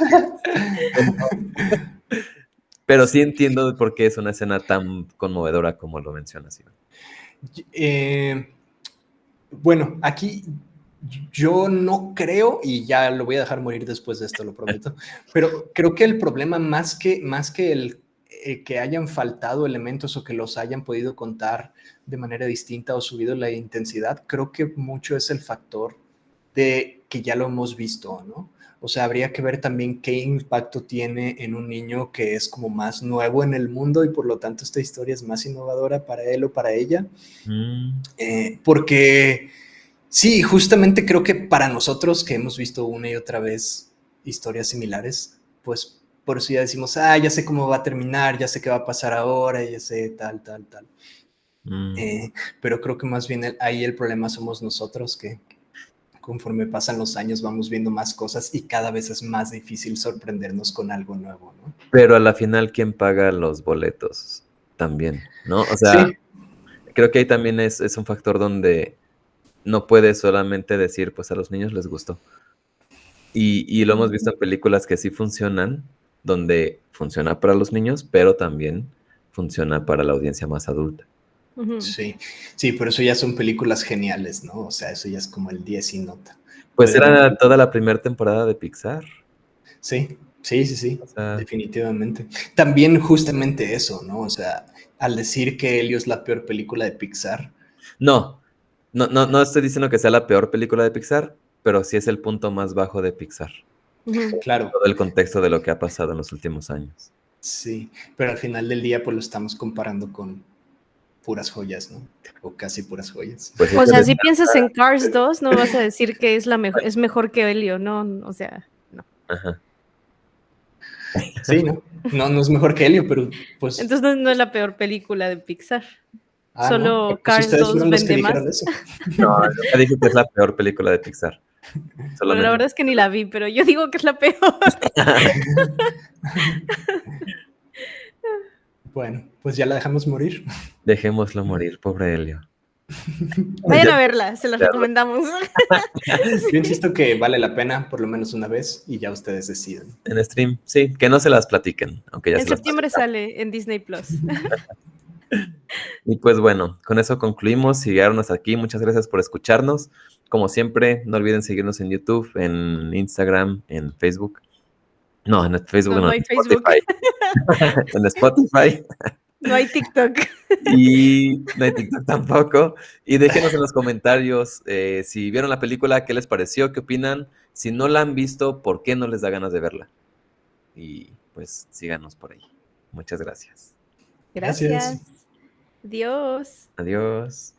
Pero sí entiendo por qué es una escena tan conmovedora como lo mencionas, Iván. Bueno, aquí yo no creo, y ya lo voy a dejar morir después de esto, lo prometo, pero creo que el problema más que el que hayan faltado elementos o que los hayan podido contar de manera distinta o subido la intensidad, creo que mucho es el factor de que ya lo hemos visto, ¿no? O sea, habría que ver también qué impacto tiene en un niño que es como más nuevo en el mundo y por lo tanto esta historia es más innovadora para él o para ella. Porque sí, justamente creo que para nosotros que hemos visto una y otra vez historias similares, pues por eso ya decimos, ya sé cómo va a terminar, ya sé qué va a pasar ahora, ya sé tal. Pero creo que más bien ahí el problema somos nosotros, que conforme pasan los años vamos viendo más cosas y cada vez es más difícil sorprendernos con algo nuevo, ¿no? Pero a la final, ¿quién paga los boletos? También, ¿no? O sea, Sí. creo que ahí también es un factor donde no puedes solamente decir, pues a los niños les gustó. Y lo hemos visto en películas que sí funcionan, donde funciona para los niños, pero también funciona para la audiencia más adulta. Ujú. Sí, pero eso ya son películas geniales, ¿no? O sea, eso ya es como el 10 y nota. Pues Pero era toda la primera temporada de Pixar. sí, O sea, definitivamente. También justamente eso, ¿no? O sea, al decir que Elio es la peor película de Pixar. no estoy diciendo que sea la peor película de Pixar, pero sí es el punto más bajo de Pixar. Ujú. Claro, Todo el contexto de lo que ha pasado en los últimos años. sí, pero al final del día pues lo estamos comparando con puras joyas, ¿no? O casi puras joyas. Pues O eso sea, les- si piensas en Cars 2, no me vas a decir que es es mejor que Helio, no, o sea, no. Ajá. Sí, ¿no? No es mejor que Elio, pero pues... Entonces no es la peor película de Pixar. No, Solo pero pues Cars ustedes 2 fueron los que vende más. dijeron eso. No, nunca dije que es la peor película de Pixar. Bueno, la Solamente. verdad es que ni la vi, pero yo digo que es la peor. Bueno, pues ya la dejamos morir. Dejémoslo morir, pobre Helio. Vayan Ya- a verla, se las ya- recomendamos. Yo insisto que vale la pena por lo menos una vez y ya ustedes deciden. En stream, sí, que no se las platiquen, aunque ya En se las septiembre platican. sale en Disney Plus. Y pues bueno, con eso concluimos. Si llegaron hasta aquí, muchas gracias por escucharnos. Como siempre, no olviden seguirnos en YouTube, en Instagram, en Facebook. No, en Facebook No, no, no en hay Facebook, Spotify. En Spotify. no hay TikTok. Y no hay TikTok tampoco. Y déjenos en los comentarios si vieron la película, qué les pareció, qué opinan. Si no la han visto, ¿por qué no les da ganas de verla? Y pues síganos por ahí. Muchas gracias. Gracias. Gracias. Dios. Adiós.